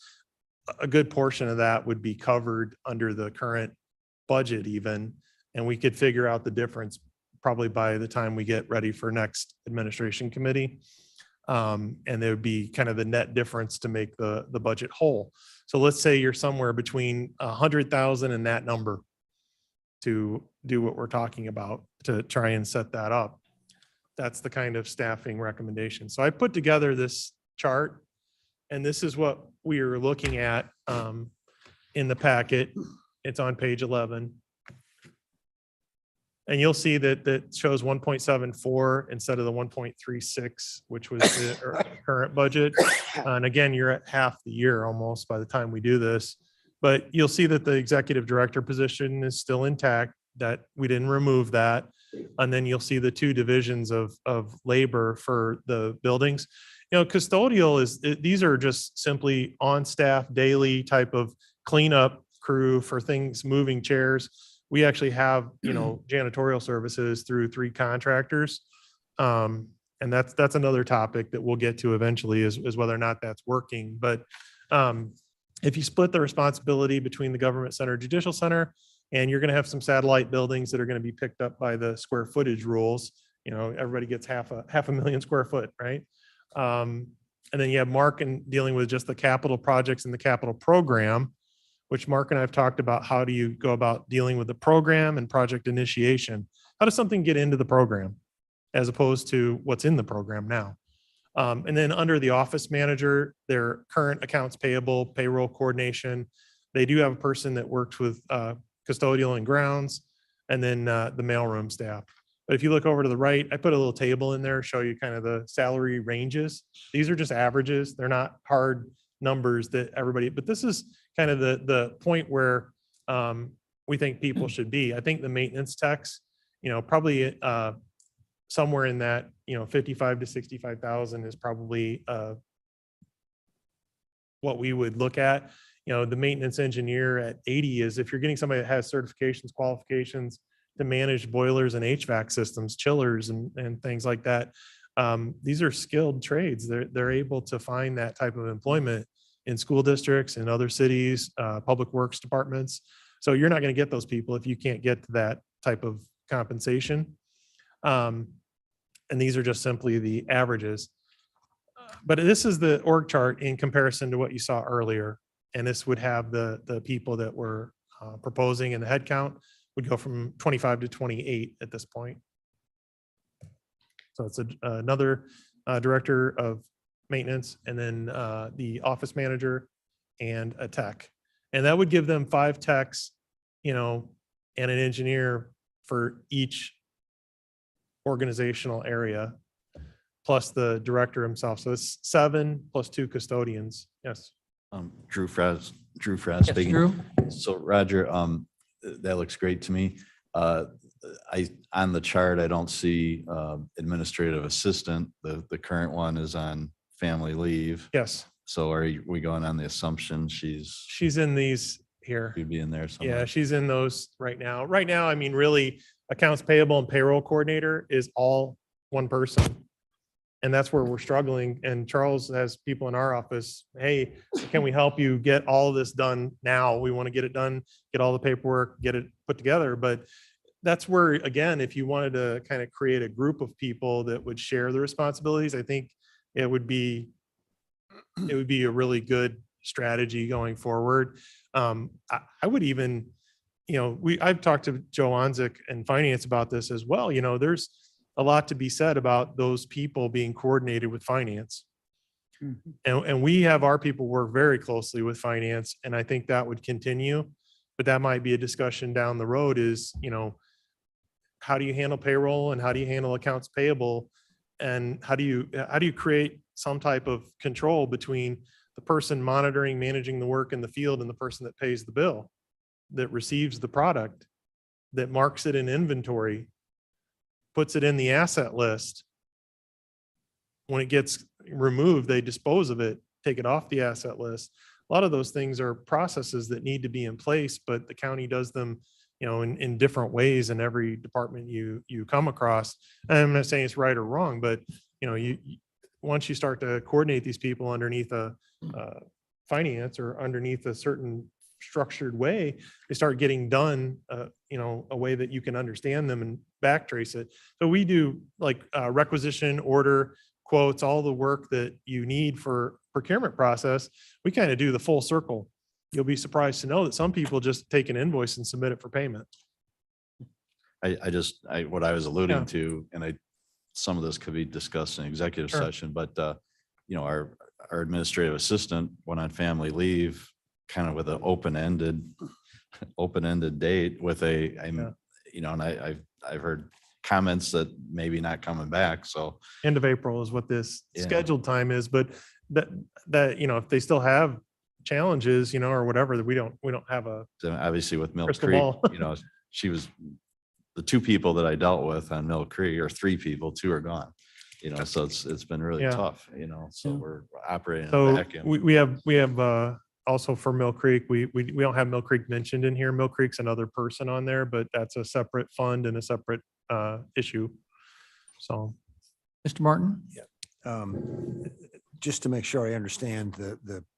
a good portion of that would be covered under the current budget even, and we could figure out the difference probably by the time we get ready for next administration committee. And there would be kind of the net difference to make the budget whole. So let's say you're somewhere between 100,000 and that number to do what we're talking about, to try and set that up. That's the kind of staffing recommendation. So I put together this chart, and this is what we are looking at in the packet. It's on page 11. And you'll see that shows 1.74 instead of the 1.36, which was the current budget. And again, you're at half the year almost by the time we do this. But you'll see that the executive director position is still intact, that we didn't remove that. And then you'll see the 2 divisions of labor for the buildings. Custodial these are just simply on staff daily type of cleanup crew for things, moving chairs. We actually have, janitorial services through 3 contractors. And that's another topic that we'll get to eventually is whether or not that's working. But if you split the responsibility between the government center, judicial center, and you're going to have some satellite buildings that are going to be picked up by the square footage rules, everybody gets half a million square foot, right? And then you have Mark and dealing with just the capital projects and the capital program, which Mark and I have talked about. How do you go about dealing with the program and project initiation? How does something get into the program as opposed to what's in the program now? And then under the office manager, their current accounts payable, payroll coordination, they do have a person that works with custodial and grounds, and then the mailroom staff. But if you look over to the right, I put a little table in there, show you kind of the salary ranges. These are just averages. They're not hard numbers that everybody, but this is kind of the point where we think people should be. I think the maintenance techs, probably somewhere in that, 55 to 65,000 is probably what we would look at. The maintenance engineer at 80 is if you're getting somebody that has certifications, qualifications to manage boilers and HVAC systems, chillers and things like that. These are skilled trades. They're able to find that type of employment in school districts and other cities, public works departments. So you're not going to get those people if you can't get to that type of compensation. And these are just simply the averages. But this is the org chart in comparison to what you saw earlier. And this would have the people that we're proposing, and the head count would go from 25 to 28 at this point. So it's another director of maintenance, and then the office manager and a tech. And that would give them 5 techs, and an engineer for each organizational area, plus the director himself. So it's 7 plus 2 custodians. Yes. Drew Fraz Yes, speaking. Drew? So Roger, that looks great to me. On the chart, I don't see administrative assistant. The current one is on family leave. Yes. So are we going on the assumption She's in these here. she'd be in there somewhere? Yeah, she's in those right now. Right now, I mean, really, accounts payable and payroll coordinator is all one person. And that's where we're struggling. And Charles has people in our office, hey, can we help you get all of this done now? We want to get it done, get all the paperwork, get it put together. But that's where, again, if you wanted to kind of create a group of people that would share the responsibilities, I think it would be a really good strategy going forward. I would even, I've talked to Joe Onzik and finance about this as well. There's a lot to be said about those people being coordinated with finance. And we have our people work very closely with finance, and I think that would continue. But that might be a discussion down the road is, how do you handle payroll and how do you handle accounts payable? And how do you create some type of control between the person monitoring, managing the work in the field and the person that pays the bill, that receives the product, that marks it in inventory, puts it in the asset list. When it gets removed, they dispose of it, take it off the asset list. A lot of those things are processes that need to be in place, but the county does them, in different ways in every department you come across. And I'm not saying it's right or wrong, but once you start to coordinate these people underneath a finance or underneath a certain structured way, they start getting done, a way that you can understand them and backtrace it. So we do like requisition, order, quotes, all the work that you need for procurement process. We kind of do the full circle. You'll be surprised to know that some people just take an invoice and submit it for payment. What I was alluding Yeah. to, and some of this could be discussed in executive Sure. session, but our administrative assistant went on family leave kind of with an open-ended date with and I've heard comments that maybe not coming back. So End of April is what this Yeah. scheduled time is, but that, if they still have challenges, or whatever, that we don't have a so obviously with Mill crystal Creek, ball. she was the 2 people that I dealt with on Mill Creek, or 3 people, 2 are gone. So it's been really Yeah. tough, so Yeah. we're operating in a So vacuum. we have also for Mill Creek, we don't have Mill Creek mentioned in here. Mill Creek's another person on there, but that's a separate fund and a separate issue. So Mr. Martin? just to make sure I understand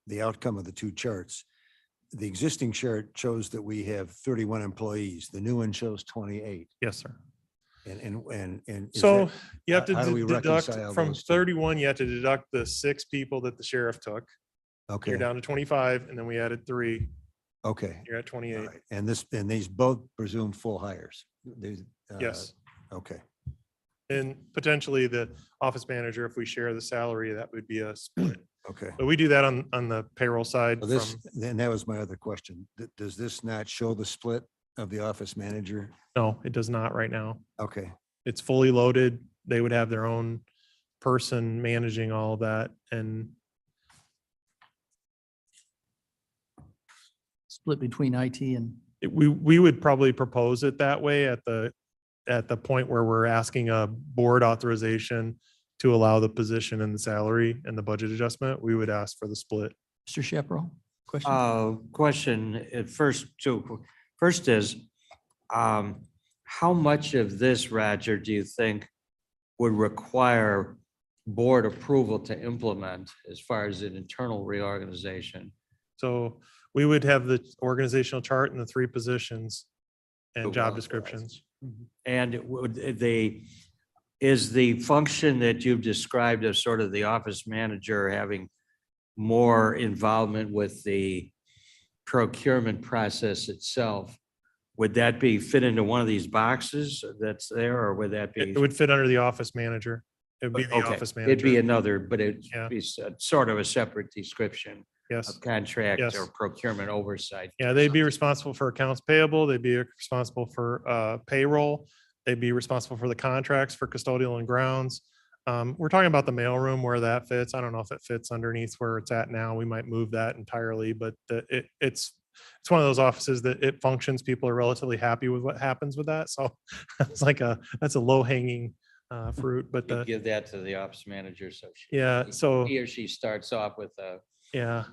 the outcome of the two charts. The existing chart shows that we have 31 employees. The new one shows 28. Yes, sir. And is So that- you have to how do we deduct reconcile from those two? 31, you have to deduct the 6 people that the sheriff took. Okay, You're down to 25, and then we added 3. okay. You're at All 28. right. And these both presume full hires. Yes. Okay, And potentially the office manager, if we share the salary, that would be a split. okay. But we do that on the payroll side. Well, this, from- then that was my other question. Does this not show the split of the office manager? No, it does not right now. Okay, It's fully loaded. They would have their own person managing all of that. And Split between IT and, we would probably propose it that way at the point where we're asking a board authorization to allow the position and the salary and the budget adjustment. We would ask for the split. Mr. Shepro, question? Question at first, too. First is, how much of this, Roger, do you think would require board approval to implement as far as an internal reorganization? So we would have the organizational chart and the 3 positions To and job authorize. descriptions. And is the function that you've described as sort of the office manager having more involvement with the procurement process itself? Would that be fit into one of these boxes that's there, or would that be? It would fit under the office manager. It would be the Okay, office it'd be manager. another, but it'd Yeah. be sort of a separate description Yes. of contract Yes. or procurement oversight. Yeah, they'd be responsible for accounts payable. They'd be responsible for payroll. They'd be responsible for the contracts for custodial and grounds. We're talking about the mailroom where that fits. I don't know if it fits underneath where it's at now. We might move that entirely, but it's one of those offices that it functions. People are relatively happy with what happens with that. So it's like that's a low hanging fruit, but You give that to the office manager, so yeah, so he or she starts off with a. yeah.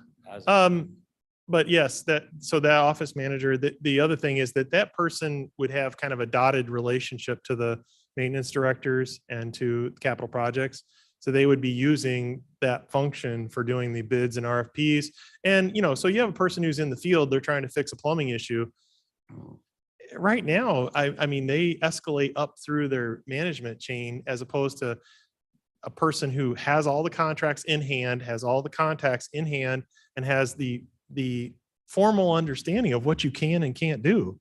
But yes, so that office manager, the other thing is that person would have kind of a dotted relationship to the maintenance directors and to capital projects. So they would be using that function for doing the bids and RFPs. And, so you have a person who's in the field, they're trying to fix a plumbing issue. Right now, I mean, they escalate up through their management chain as opposed to a person who has all the contracts in hand, has all the contacts in hand, and has the formal understanding of what you can and can't do.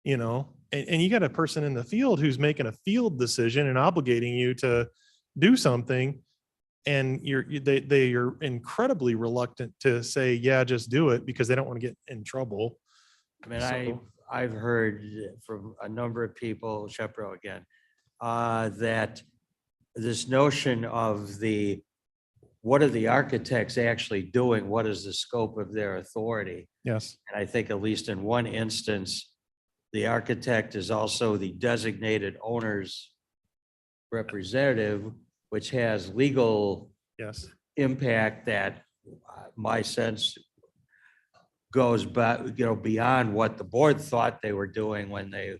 And you got a person in the field who's making a field decision and obligating you to do something. And they are incredibly reluctant to say, yeah, just do it, because they don't want to get in trouble. I mean, So- I've heard from a number of people, Shepro again, that this notion of what are the architects actually doing? What is the scope of their authority? Yes. And I think at least in one instance, the architect is also the designated owner's representative, which has legal Yes. impact that my sense goes back, beyond what the board thought they were doing when they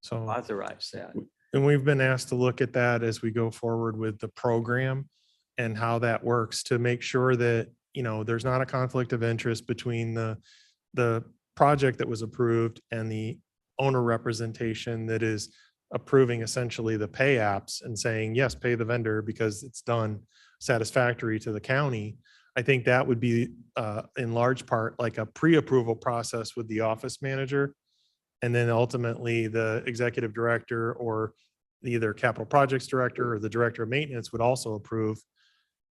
So. authorized that. And we've been asked to look at that as we go forward with the program and how that works to make sure that, there's not a conflict of interest between the project that was approved and the owner representation that is approving essentially the pay apps and saying, yes, pay the vendor because it's done satisfactory to the county. I think that would be in large part like a pre-approval process with the office manager. And then ultimately the executive director or either capital projects director or the director of maintenance would also approve.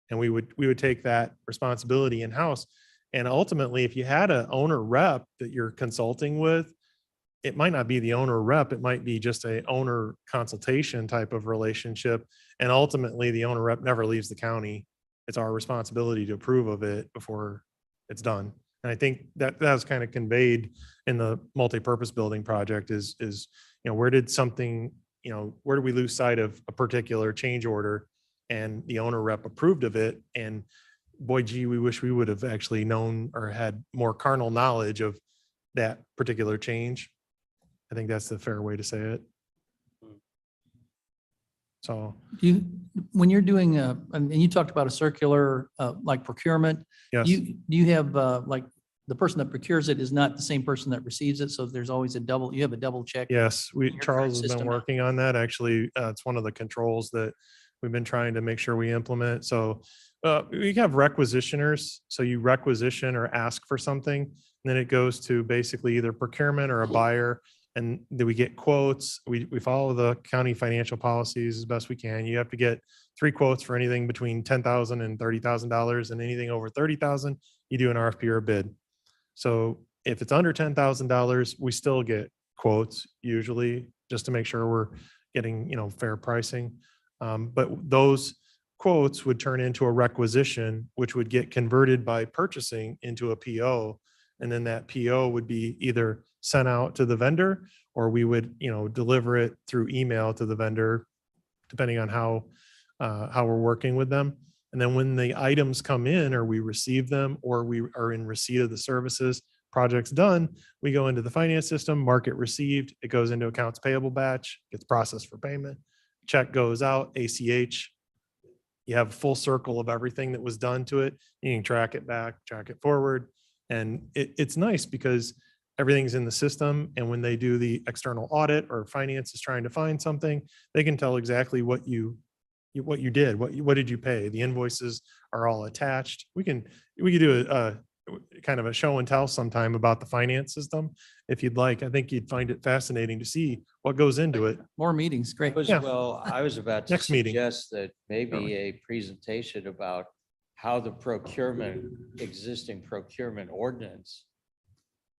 And we would take that responsibility in-house. And ultimately, if you had an owner rep that you're consulting with, it might not be the owner rep, it might be just a owner consultation type of relationship. And ultimately the owner rep never leaves the county. It's our responsibility to approve of it before it's done. And I think that was kind of conveyed in the multi-purpose building project is, where did something, where do we lose sight of a particular change order and the owner rep approved of it? And boy, gee, we wish we would have actually known or had more carnal knowledge of that particular change. I think that's the fair way to say it. So, You, when you're doing, and you talked about a circular, like procurement, yes. do you have, like, the person that procures it is not the same person that receives it, so there's always you have a double check? Yes, your current Charles has been system. working on that. Actually, it's one of the controls that we've been trying to make sure we implement. So we have requisitioners. So you requisition or ask for something, and then it goes to basically either procurement or a buyer. And then we get quotes. We follow the county financial policies as best we can. You have to get 3 quotes for anything between $10,000 and $30,000, and anything over 30,000, you do an RFP or a bid. So if it's under $10,000, we still get quotes usually, just to make sure we're getting, fair pricing. But those quotes would turn into a requisition, which would get converted by purchasing into a PO. And then that PO would be either sent out to the vendor, or we would, deliver it through email to the vendor, depending on how we're working with them. And then when the items come in, or we receive them, or we are in receipt of the services, project's done, we go into the finance system, mark it received, it goes into accounts payable batch, gets processed for payment, check goes out, ACH. You have a full circle of everything that was done to it. You can track it back, track it forward. And it's nice because everything's in the system. And when they do the external audit, or finance is trying to find something, they can tell exactly what you did, what did you pay? The invoices are all attached. We could do a kind of a show and tell sometime about the finance system if you'd like. I think you'd find it fascinating to see what goes into it. More meetings, great. I was about to Next meeting. suggest that maybe a presentation about how the existing procurement ordinance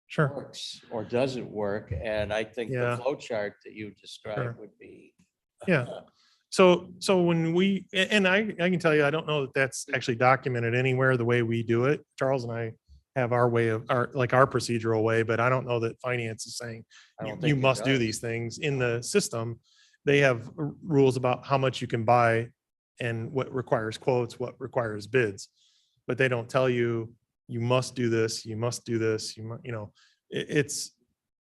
Sure. works or doesn't work. And I think Yeah. the flow chart that you Sure. described would be. Yeah. So when and I can tell you, I don't know that that's actually documented anywhere the way we do it. Charles and I have our way of our procedural way, but I don't know that finance is saying I don't you think it must do does. these things in the system. They have rules about how much you can buy and what requires quotes, what requires bids, but they don't tell you, you must do this, you must do this, it's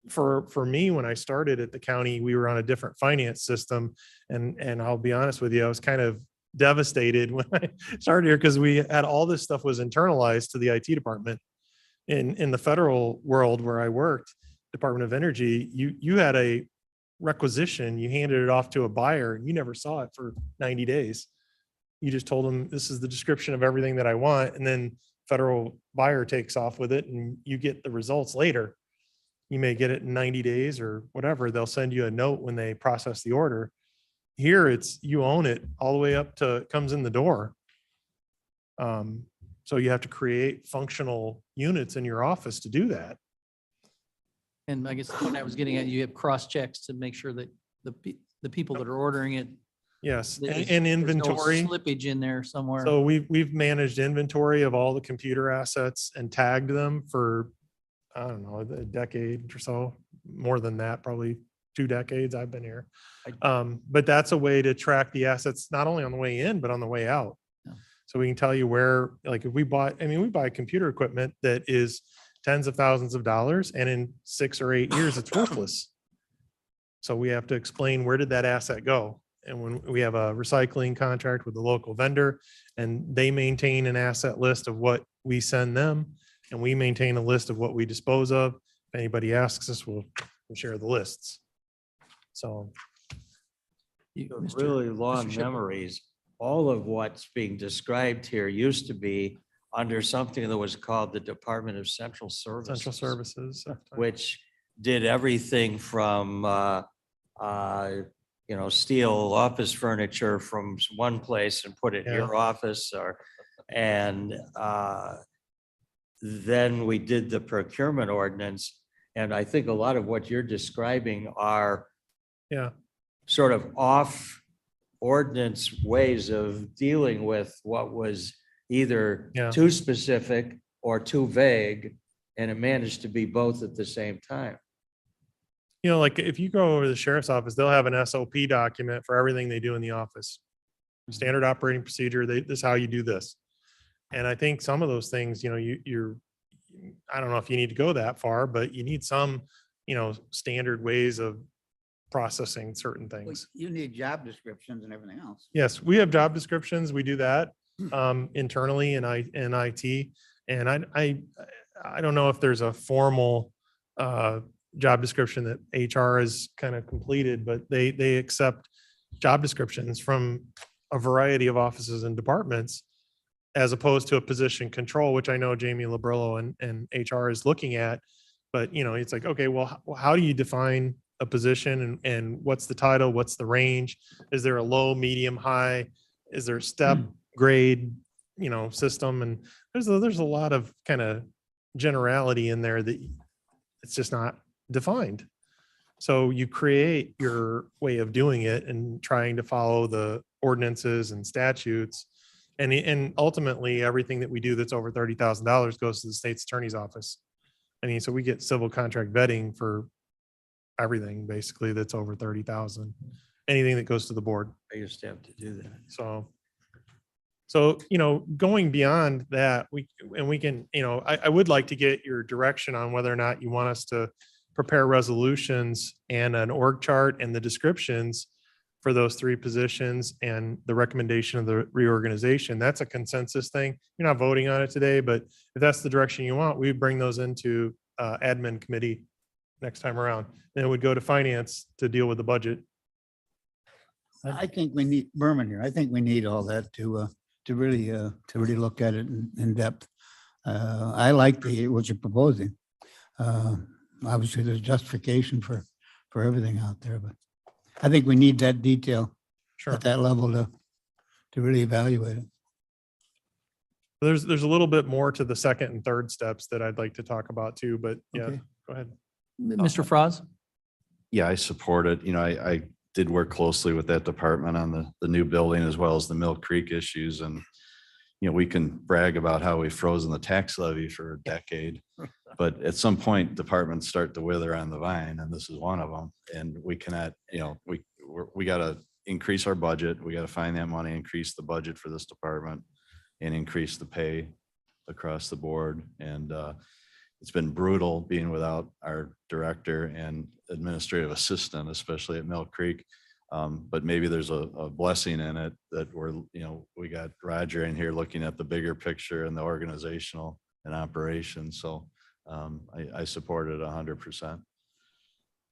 for me, when I started at the county, we were on a different finance system. And I'll be honest with you, I was kind of devastated when I started here, because we had all this stuff was internalized to the IT department. In the federal world where I worked, Department of Energy, you had a requisition, you handed it off to a buyer, and you never saw it for 90 days. You just told them, this is the description of everything that I want. And then federal buyer takes off with it, and you get the results later. You may get it in 90 days or whatever. They'll send you a note when they process the order. Here, it's you own it all the way up to it comes in the door. So you have to create functional units in your office to do that. And I guess the point I was getting at, you have cross checks to make sure that the people that are ordering it. Yes, there's- and there's no inventory. Slippage in there somewhere. So we've managed inventory of all the computer assets and tagged them for, I don't know, a decade or so, more than that, probably 2 decades I've been here. But that's a way to track the assets, not only on the way in, but on the way out. Yeah. So we can tell you where, like if we buy computer equipment that is tens of thousands of dollars, and in 6 or 8 years, it's worthless. So we have to explain, where did that asset go? And when we have a recycling contract with the local vendor, and they maintain an asset list of what we send them, and we maintain a list of what we dispose of. If anybody asks us, we'll share the lists. So, Really long Mr. Shipper. memories. All of what's being described here used to be under something that was called the Department of Central Services. central services. Which did everything from, steal office furniture from one place and put it in your office, and then we did the procurement ordinance. And I think a lot of what you're describing are Yeah, sort of off ordinance ways of dealing with what was either Yeah. too specific or too vague, and it managed to be both at the same time. like if you go over to the sheriff's office, they'll have an SOP document for everything they do in the office. Standard operating procedure, this is how you do this. And I think some of those things, you're, I don't know if you need to go that far, but you need some, standard ways of processing certain Well, things. you need job descriptions and everything else. Yes, we have job descriptions. We do that internally in IT. And I don't know if there's a formal job description that HR has kind of completed, but they accept job descriptions from a variety of offices and departments as opposed to a position control, which I know Jamie Labrillo and HR is looking at. But, you know, it's like, okay, well, how do you define a position and what's the title? What's the range? Is there a low, medium, high? Is there a step grade, you know, system? And there's a lot of kind of generality in there that it's just not defined. So you create your way of doing it and trying to follow the ordinances and statutes. And ultimately, everything that we do that's over $30,000 goes to the state's attorney's office. I mean, so we get civil contract vetting for everything basically that's over 30,000, anything that goes to the board. I used to have to do that. So, you know, going beyond that, we can, you know, I would like to get your direction on whether or not you want us to prepare resolutions and an org chart and the descriptions for those three positions and the recommendation of the reorganization. That's a consensus thing. You're not voting on it today, but if that's the direction you want, we bring those into admin committee next time around. Then it would go to finance to deal with the budget. I think we need Berman here. I think we need all that to really look at it in depth. I like what you're proposing. Obviously, there's justification for everything out there, but I think we need that detail Sure. at that level to really evaluate it. There's a little bit more to the second and third steps that I'd like to talk about too, but yeah, Okay. go ahead. Mr. Froz? Yeah, I support it. You know, I did work closely with that department on the new building as well as the Mill Creek issues. And, you know, we can brag about how we've frozen the tax levy for a decade. But at some point, departments start to wither on the vine, and this is one of them. And we cannot, you know, we got to increase our budget. We got to find that money, increase the budget for this department and increase the pay across the board. And it's been brutal being without our director and administrative assistant, especially at Mill Creek. But maybe there's a blessing in it that we got Roger in here looking at the bigger picture and the organizational and operations. So I support it 100%.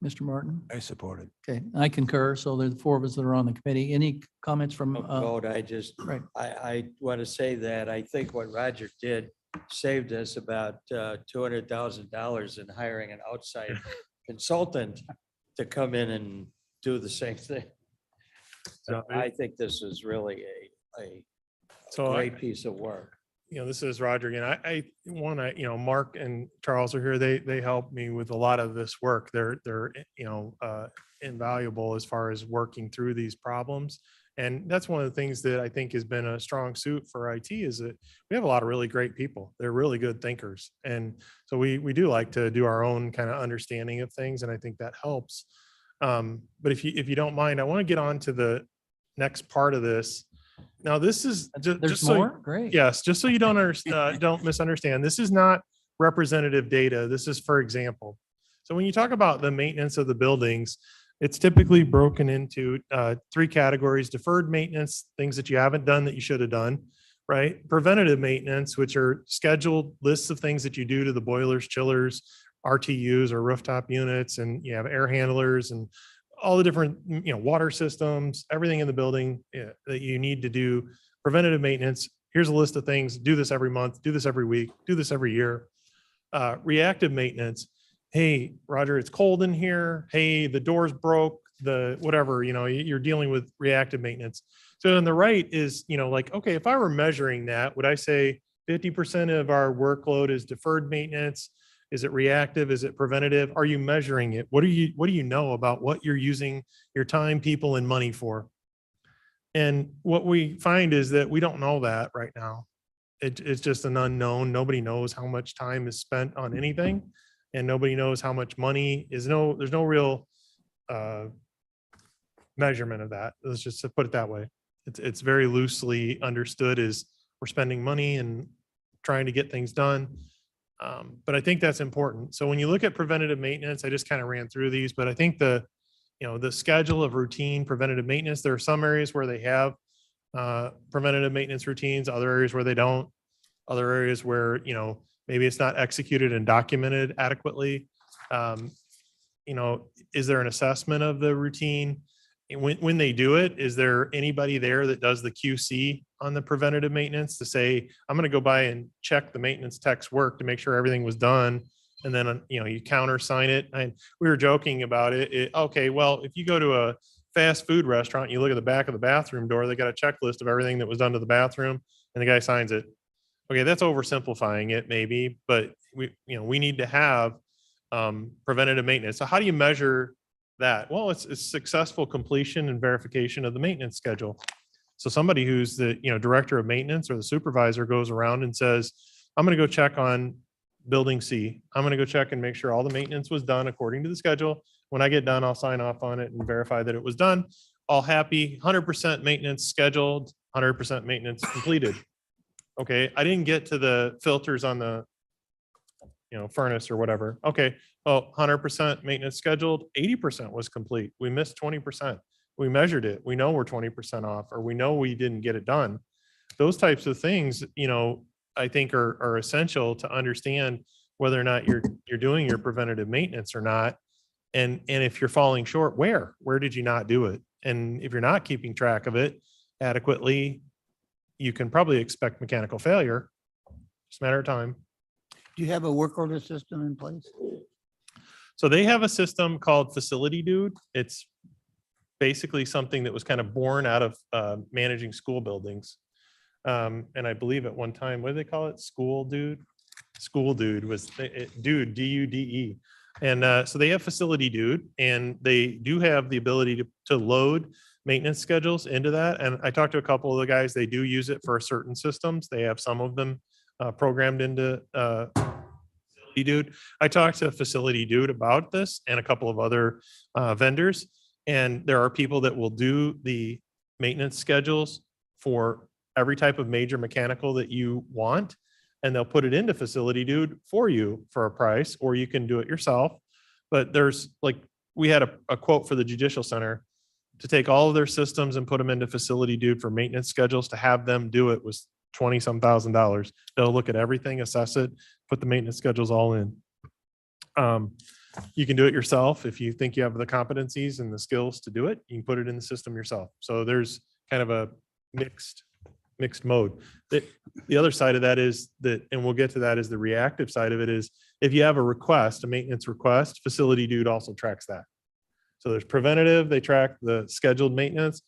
Mr. Martin? I support it. Okay, I concur. So there's the four of us that are on the committee. Any comments from? Vote, Right. I want to say that I think what Roger did saved us about $200,000 in hiring an outside consultant to come in and do the same thing. So I think this is really a So great piece of work. you know, this is Roger again. I want to, you know, Mark and Charles are here. They help me with a lot of this work. They're you know, invaluable as far as working through these problems. And that's one of the things that I think has been a strong suit for IT is that we have a lot of really great people. They're really good thinkers. And so we do like to do our own kind of understanding of things. And I think that helps. But if you don't mind, I want to get on to the next part of this. Now, this is There's just so, more? Great. yes, just so you don't misunderstand, this is not representative data. This is for example. So when you talk about the maintenance of the buildings, it's typically broken into three categories: deferred maintenance, things that you haven't done that you should have done, right? Preventative maintenance, which are scheduled lists of things that you do to the boilers, chillers, RTUs or rooftop units, and you have air handlers and all the different, you know, water systems, everything in the building that you need to do. Preventative maintenance, here's a list of things: do this every month, do this every week, do this every year. Reactive maintenance, hey, Roger, it's cold in here. Hey, the doors broke, the whatever, you know, you're dealing with reactive maintenance. So on the right is, you know, like, okay, if I were measuring that, would I say 50% of our workload is deferred maintenance? Is it reactive? Is it preventative? Are you measuring it? What do you know about what you're using your time, people, and money for? And what we find is that we don't know that right now. It's just an unknown. Nobody knows how much time is spent on anything, and nobody knows how much money is. There's no real measurement of that. Let's just put it that way. It's very loosely understood as we're spending money and trying to get things done. But I think that's important. So when you look at preventative maintenance, I just kind of ran through these, but I think the the schedule of routine preventative maintenance. There are some areas where they have preventative maintenance routines, other areas where they don't, other areas where, maybe it's not executed and documented adequately. Is there an assessment of the routine? And when they do it, is there anybody there that does the QC on the preventative maintenance to say, I'm going to go by and check the maintenance tech's work to make sure everything was done? And then, you countersign it. And we were joking about it. Okay, well, if you go to a fast food restaurant, you look at the back of the bathroom door, they got a checklist of everything that was done to the bathroom and the guy signs it. Okay, that's oversimplifying it maybe, but we need to have preventative maintenance. So how do you measure that? Well, it's successful completion and verification of the maintenance schedule. So somebody who's the, director of maintenance or the supervisor goes around and says, I'm going to go check on building C. I'm going to go check and make sure all the maintenance was done according to the schedule. When I get done, I'll sign off on it and verify that it was done. All happy, 100% maintenance scheduled, 100% maintenance completed. Okay, I didn't get to the filters on the, furnace or whatever. Okay, well, 100% maintenance scheduled, 80% was complete. We missed 20%. We measured it. We know we're 20% off, or we know we didn't get it done. Those types of things, I think are essential to understand whether or not you're doing your preventative maintenance or not. And if you're falling short, where did you not do it? And if you're not keeping track of it adequately, you can probably expect mechanical failure. It's a matter of time. Do you have a work order system in place? So they have a system called Facility Dude. It's basically something that was kind of born out of managing school buildings. And I believe at one time, what do they call it? School Dude? School Dude was Dude, D-U-D-E. And so they have Facility Dude, and they do have the ability to load maintenance schedules into that. And I talked to a couple of the guys, they do use it for certain systems. They have some of them programmed into Facility Dude. I talked to Facility Dude about this and a couple of other vendors. And there are people that will do the maintenance schedules for every type of major mechanical that you want. And they'll put it into Facility Dude for you for a price, or you can do it yourself. But there's we had a quote for the Judicial Center to take all of their systems and put them into Facility Dude for maintenance schedules. To have them do it was $20-some thousand. They'll look at everything, assess it, put the maintenance schedules all in. You can do it yourself. If you think you have the competencies and the skills to do it, you can put it in the system yourself. So there's kind of a mixed mode. The other side of that is that, and we'll get to that, is the reactive side of it is if you have a request, a maintenance request, Facility Dude also tracks that. So there's preventative, they track the scheduled maintenance,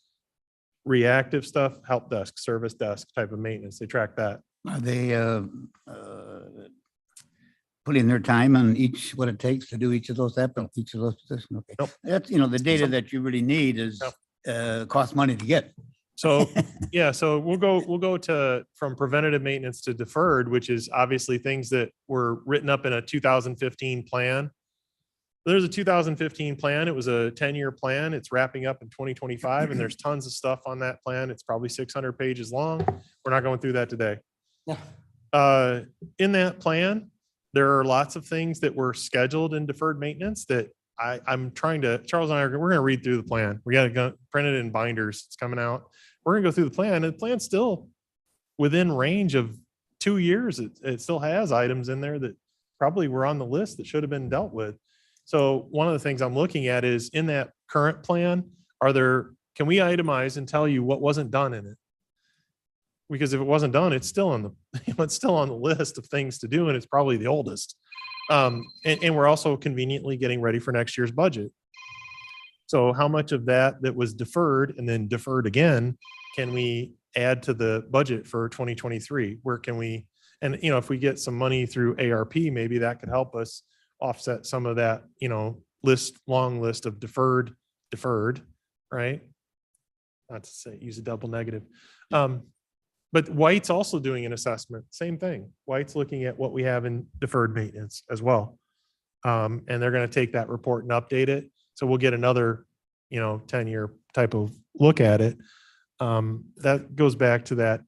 reactive stuff, help desk, service desk type of maintenance, they track that. Are they putting their time on what it takes to do each of those each of those positions? Okay. Nope. That's, the data that you really need is costs money to get. So, yeah, so we'll go to from preventative maintenance to deferred, which is obviously things that were written up in a 2015 plan. There's a 2015 plan. It was a 10-year plan. It's wrapping up in 2025, and there's tons of stuff on that plan. It's probably 600 pages long. We're not going through that today. In that plan, there are lots of things that were scheduled in deferred maintenance that I'm trying to, Charles and I we're going to read through the plan. We got to go print it in binders. It's coming out. We're going to go through the plan, and the plan's still within range of 2 years. It still has items in there that probably were on the list that should have been dealt with. So one of the things I'm looking at is in that current plan, can we itemize and tell you what wasn't done in it? Because if it wasn't done, it's still on the list of things to do, and it's probably the oldest. And we're also conveniently getting ready for next year's budget. So how much of that was deferred and then deferred again can we add to the budget for 2023? Where can we, and if we get some money through ARP, maybe that could help us offset some of that, long list of deferred, right? Not to say use a double negative. But White's also doing an assessment, same thing. White's looking at what we have in deferred maintenance as well. And they're going to take that report and update it. So we'll get another, 10-year type of look at it. That goes back to that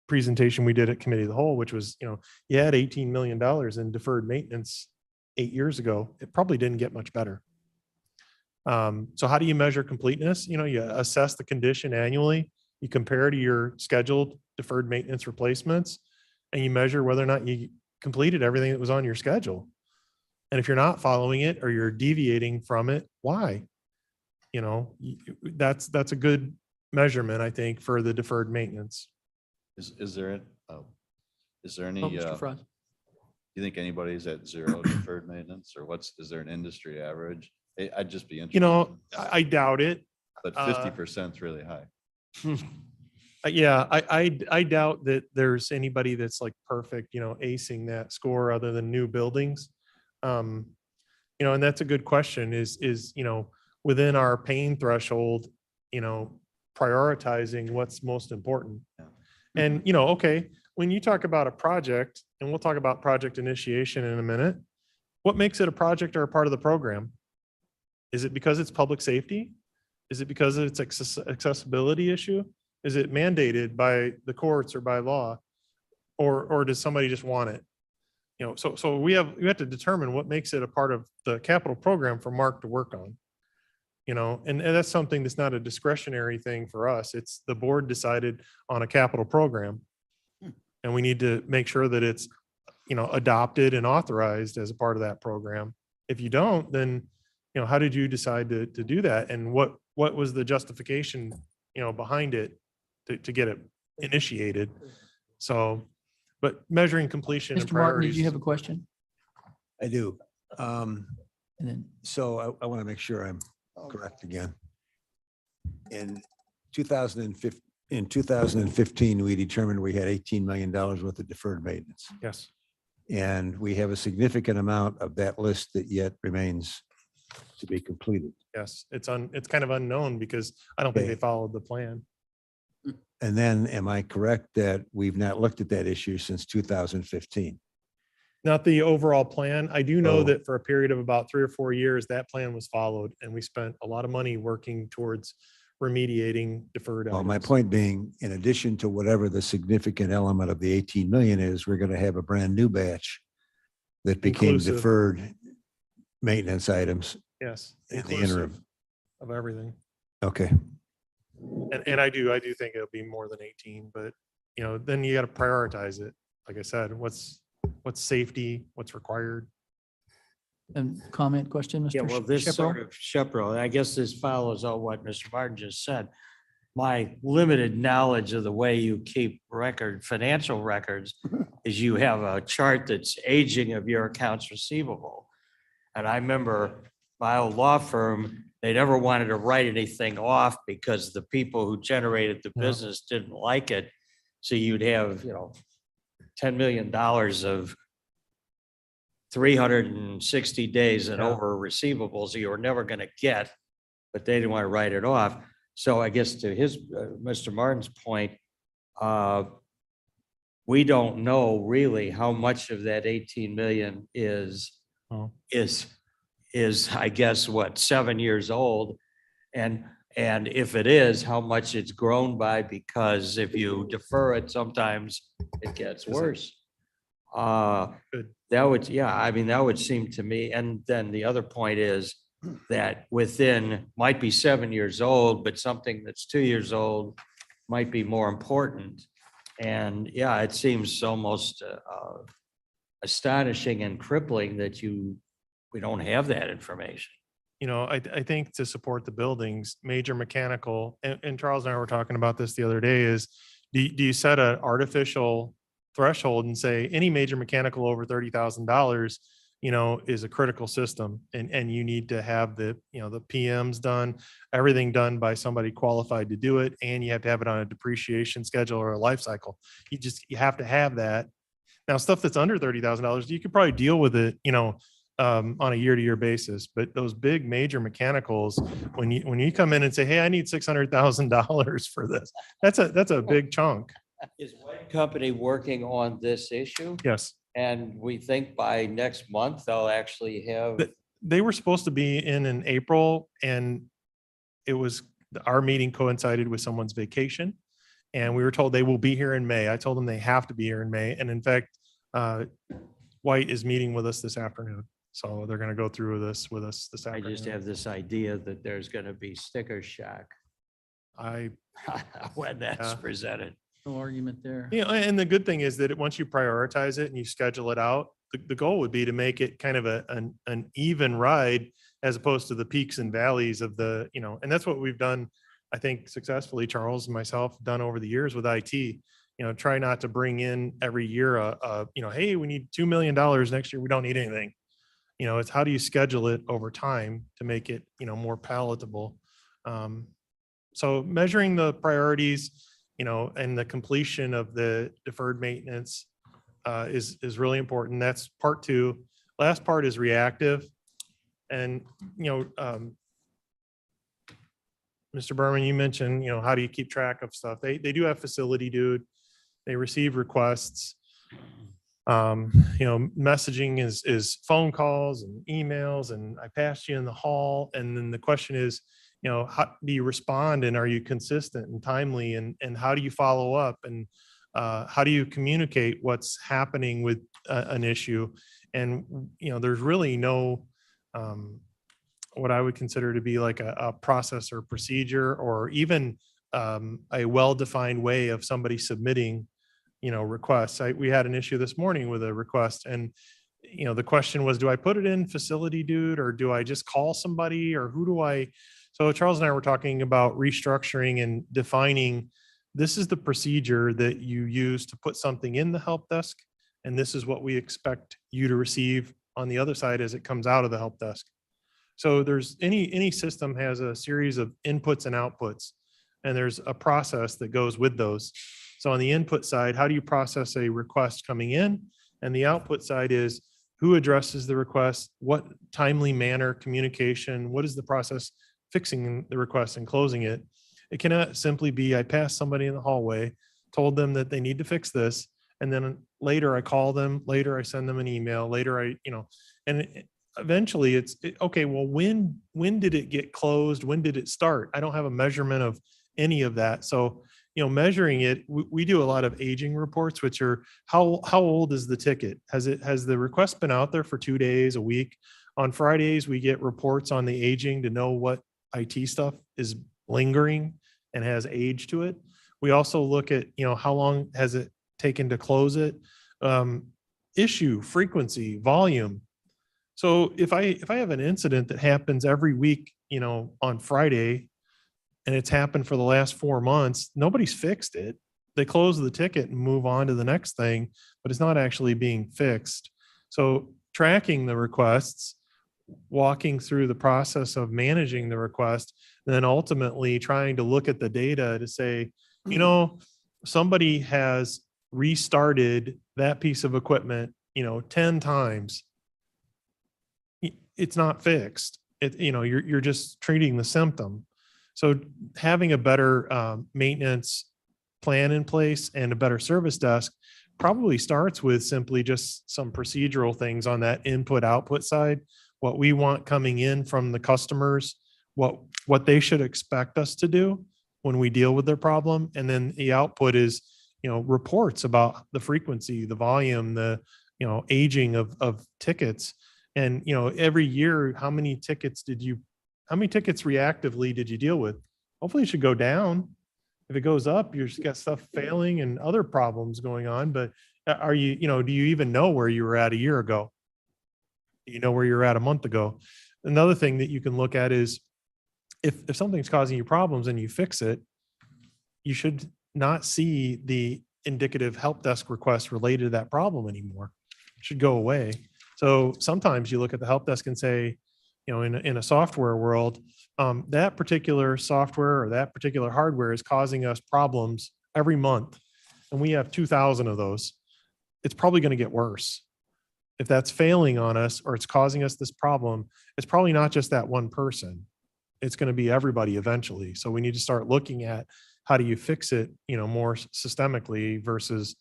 presentation we did at Committee of the Whole, which was, you had $18 million in deferred maintenance 8 years ago. It probably didn't get much better. So how do you measure completeness? You know, you assess the condition annually, you compare to your scheduled deferred maintenance replacements, and you measure whether or not you completed everything that was on your schedule. And if you're not following it or you're deviating from it, why? You know, that's a good measurement, I think, for the deferred maintenance. Is there any, Oh, Mr. do Frost. you think anybody's at zero deferred maintenance, or is there an industry average? I'd just be interested. You know, I doubt it. But 50% is really high. Yeah, I doubt that there's anybody that's like perfect, you know, acing that score other than new buildings. You know, and that's a good question is, you know, within our pain threshold, you know, prioritizing what's most important. Yeah. And, you know, okay, when you talk about a project, and we'll talk about project initiation in a minute, what makes it a project or a part of the program? Is it because it's public safety? Is it because it's accessibility issue? Is it mandated by the courts or by law? Or does somebody just want it? You know, so we have to determine what makes it a part of the capital program for Mark to work on. You know, and that's something that's not a discretionary thing for us. It's the board decided on a capital program. And we need to make sure that it's, you know, adopted and authorized as a part of that program. If you don't, then, you know, how did you decide to do that? And what was the justification, you know, behind it to get it initiated? So, but measuring completion and Mr. Martin, did you priorities. have a question? I do. And then, So I want to make sure I'm correct again. In 2015, we determined we had $18 million worth of deferred maintenance. Yes, And we have a significant amount of that list that yet remains to be completed. yes. It's kind of unknown because I don't think they Okay. followed the plan. And then am I correct that we've not looked at that issue since 2015? Not the overall plan. I do know Oh. that for a period of about 3 or 4 years, that plan was followed and we spent a lot of money working towards remediating deferred Well, my items. point being, in addition to whatever the significant element of the 18 million is, we're going to have a brand new batch that became Inclusive. deferred maintenance items Yes. in the inclusive interim. Of everything. Okay. And I do think it'll be more than 18, but you know, then you got to prioritize it. Like I said, what's safety, what's required. and comment, question, Mr. Yeah, well, this Shepro? sort of chaperone, I guess this follows on what Mr. Martin just said. My limited knowledge of the way you keep financial records is you have a chart that's aging of your accounts receivable. And I remember my old law firm, they never wanted to write anything off because the people who generated the Yeah. business didn't like it. So you'd have, you know, $10 million of 360 days and Yeah. over receivables you were never going to get, but they didn't want to write it off. So I guess to Mr. Martin's point, we don't know really how much of that 18 million is Oh. I guess, what, 7 years old? And if it is, how much it's grown by, because if you defer it, sometimes it gets worse. Good. That would, yeah, I mean, that would seem to me. And then the other point is that might be 7 years old, but something that's 2 years old might be more important. And yeah, it seems almost astonishing and crippling that we don't have that information. You know, I think to support the buildings, major mechanical, and Charles and I were talking about this the other day, is do you set an artificial threshold and say any major mechanical over $30,000, you know, is a critical system, and you need to have the PMs done, everything done by somebody qualified to do it, and you have to have it on a depreciation schedule or a life cycle. You have to have that. Now, stuff that's under $30,000, you could probably deal with it, you know, on a year-to-year basis. But those big major mechanicals, when you come in and say, hey, I need $600,000 for this, that's a big chunk. Is White Company working on this issue? Yes. And we think by next month, they'll actually have. They were supposed to be in April, and our meeting coincided with someone's vacation. And we were told they will be here in May. I told them they have to be here in May. And in fact, White is meeting with us this afternoon. So they're going to go through this with us this I afternoon. just have this idea that there's going to be sticker shock I, when that's Yeah. presented. No argument there. you know, and the good thing is that once you prioritize it and you schedule it out, the goal would be to make it kind of an even ride as opposed to the peaks and valleys of the, you know, and that's what we've done, I think successfully, Charles and myself done over the years with IT. You know, try not to bring in every year you know, hey, we need $2 million next year. We don't need anything. You know, it's how do you schedule it over time to make it, you know, more palatable. So measuring the priorities, you know, and the completion of the deferred maintenance is really important. That's part two. Last part is reactive. And, you know, Mr. Berman, you mentioned, you know, how do you keep track of stuff? They do have facility dude. They receive requests. You know, messaging is phone calls and emails, and I passed you in the hall. And then the question is, you know, how do you respond, and are you consistent and timely, and how do you follow up, and how do you communicate what's happening with an issue? And, you know, there's really no what I would consider to be like a process or procedure, or even a well-defined way of somebody submitting, you know, requests. We had an issue this morning with a request, and, you know, the question was, do I put it in facility dude, or do I just call somebody, or who do I? So Charles and I were talking about restructuring and defining, this is the procedure that you use to put something in the help desk, and this is what we expect you to receive on the other side as it comes out of the help desk. So there's any system has a series of inputs and outputs, and there's a process that goes with those. So on the input side, how do you process a request coming in? And the output side is who addresses the request, what timely manner, communication, what is the process fixing the request and closing it? It cannot simply be, I passed somebody in the hallway, told them that they need to fix this, and then later I call them, later I send them an email, later I, you know, and eventually it's okay, well, when did it get closed? When did it start? I don't have a measurement of any of that. So, you know, measuring it, we do a lot of aging reports, which are how old is the ticket? Has the request been out there for 2 days, a week? On Fridays, we get reports on the aging to know what IT stuff is lingering and has age to it. We also look at, you know, how long has it taken to close it? Issue, frequency, volume. So if I have an incident that happens every week, you know, on Friday, and it's happened for the last 4 months, nobody's fixed it. They close the ticket and move on to the next thing, but it's not actually being fixed. So tracking the requests, walking through the process of managing the request, and then ultimately trying to look at the data to say, you know, somebody has restarted that piece of equipment, you know, 10 times. It's not fixed. You know, you're just treating the symptom. So having a better maintenance plan in place and a better service desk probably starts with simply just some procedural things on that input output side, what we want coming in from the customers, what they should expect us to do when we deal with their problem. And then the output is, you know, reports about the frequency, the volume, the, you know, aging of tickets. And, you know, every year, how many tickets reactively did you deal with? Hopefully it should go down. If it goes up, you've got stuff failing and other problems going on. But are you, you know, do you even know where you were at a year ago? Do you know where you're at a month ago? Another thing that you can look at is if something's causing you problems and you fix it, you should not see the indicative help desk request related to that problem anymore. It should go away. So sometimes you look at the help desk and say, you know, in a software world, that particular software or that particular hardware is causing us problems every month. And we have 2,000 of those. It's probably going to get worse. If that's failing on us or it's causing us this problem, it's probably not just that one person. It's going to be everybody eventually. So we need to start looking at how do you fix it, you know, more systemically versus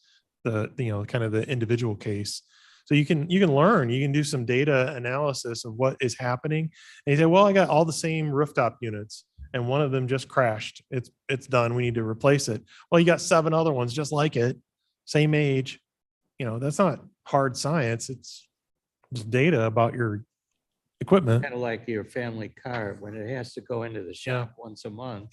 the, you know, kind of the individual case. So you can learn, you can do some data analysis of what is happening. And you say, well, I got all the same rooftop units and one of them just crashed. It's done. We need to replace it. Well, you got 7 other ones just like it, same age. You know, that's not hard science. It's data about your equipment. Kind of like your family car, when it has to go into the shop once a month.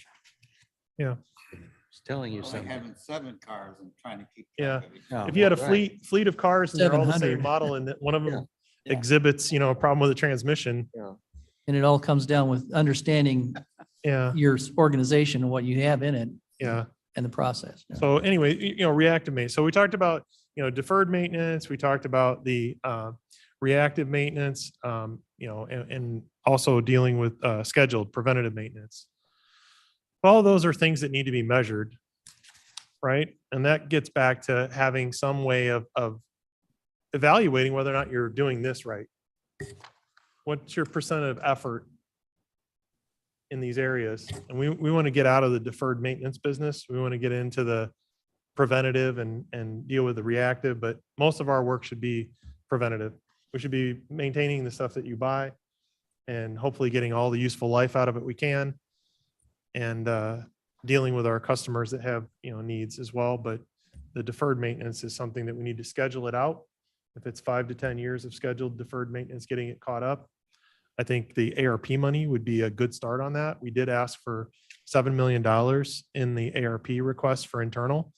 Yeah. It's telling you something. 7 cars and trying to keep. Yeah. No, If you had a right. fleet of cars and they're all the same 700. model and one of Yeah. them Yeah. exhibits, a problem with the transmission. And it all comes down with understanding Yeah. your organization and what you have in it Yeah. and the process. So anyway, reactive maintenance. So we talked about, deferred maintenance. We talked about the reactive maintenance, and also dealing with scheduled preventative maintenance. All those are things that need to be measured, right? And that gets back to having some way of evaluating whether or not you're doing this right. What's your percent of effort in these areas? And we want to get out of the deferred maintenance business. We want to get into the preventative and deal with the reactive, but most of our work should be preventative. We should be maintaining the stuff that you buy and hopefully getting all the useful life out of it we can, and dealing with our customers that have, needs as well. But the deferred maintenance is something that we need to schedule it out. If it's 5 to 10 years of scheduled deferred maintenance, getting it caught up, I think the ARP money would be a good start on that. We did ask for $7 million in the ARP request for internal.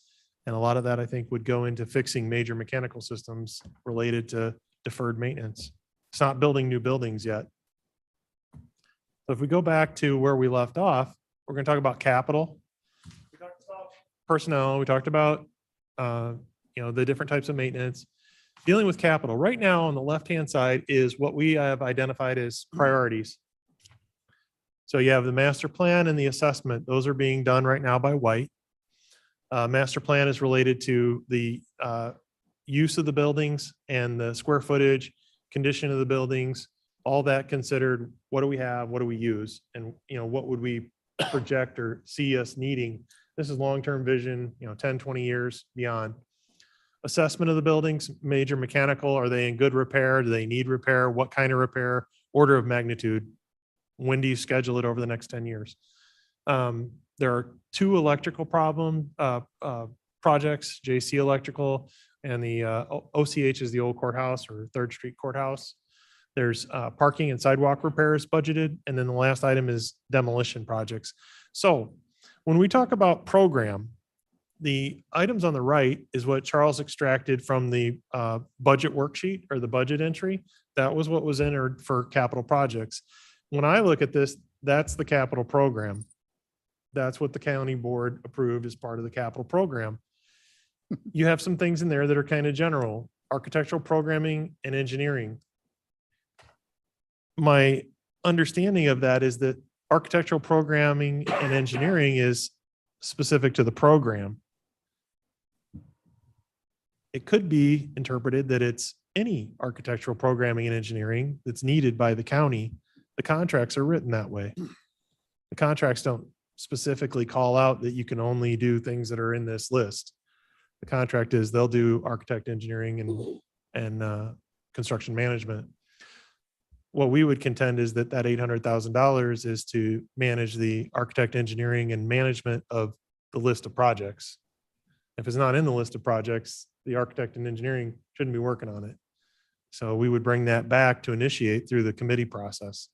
And a lot of that, I think, would go into fixing major mechanical systems related to deferred maintenance. It's not building new buildings yet. So if we go back to where we left off, we're going to talk about capital. We talked about personnel. We talked about, the different types of maintenance. Dealing with capital. Right now on the left-hand side is what we have identified as priorities. So you have the master plan and the assessment. Those are being done right now by White. Master plan is related to the use of the buildings and the square footage, condition of the buildings, all that considered. What do we have? What do we use? And, what would we project or see us needing? This is long-term vision, 10, 20 years beyond. Assessment of the buildings, major mechanical, are they in good repair? Do they need repair? What kind of repair? Order of magnitude. When do you schedule it over the next 10 years? There are 2 electrical projects, JC Electrical and the OCH is the old courthouse or 3rd Street Courthouse. There's parking and sidewalk repairs budgeted. And then the last item is demolition projects. So when we talk about program, the items on the right is what Charles extracted from the budget worksheet or the budget entry. That was what was entered for capital projects. When I look at this, that's the capital program. That's what the county board approved as part of the capital program. You have some things in there that are kind of general: architectural programming and engineering. My understanding of that is that architectural programming and engineering is specific to the program. It could be interpreted that it's any architectural programming and engineering that's needed by the county. The contracts are written that way. The contracts don't specifically call out that you can only do things that are in this list. The contract is they'll do architect engineering and construction management. What we would contend is that $800,000 is to manage the architect engineering and management of the list of projects. If it's not in the list of projects, the architect and engineering shouldn't be working on it. So we would bring that back to initiate through the committee process.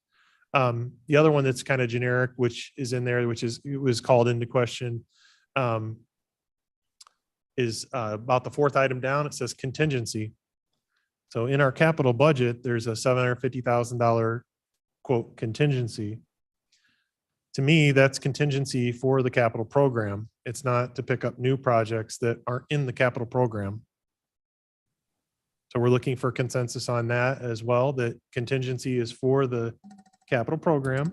The other one that's kind of generic, which is in there, it was called into question, is about the 4th item down. It says contingency. So in our capital budget, there's a $750,000 quote contingency. To me, that's contingency for the capital program. It's not to pick up new projects that aren't in the capital program. So we're looking for consensus on that as well, that contingency is for the capital program.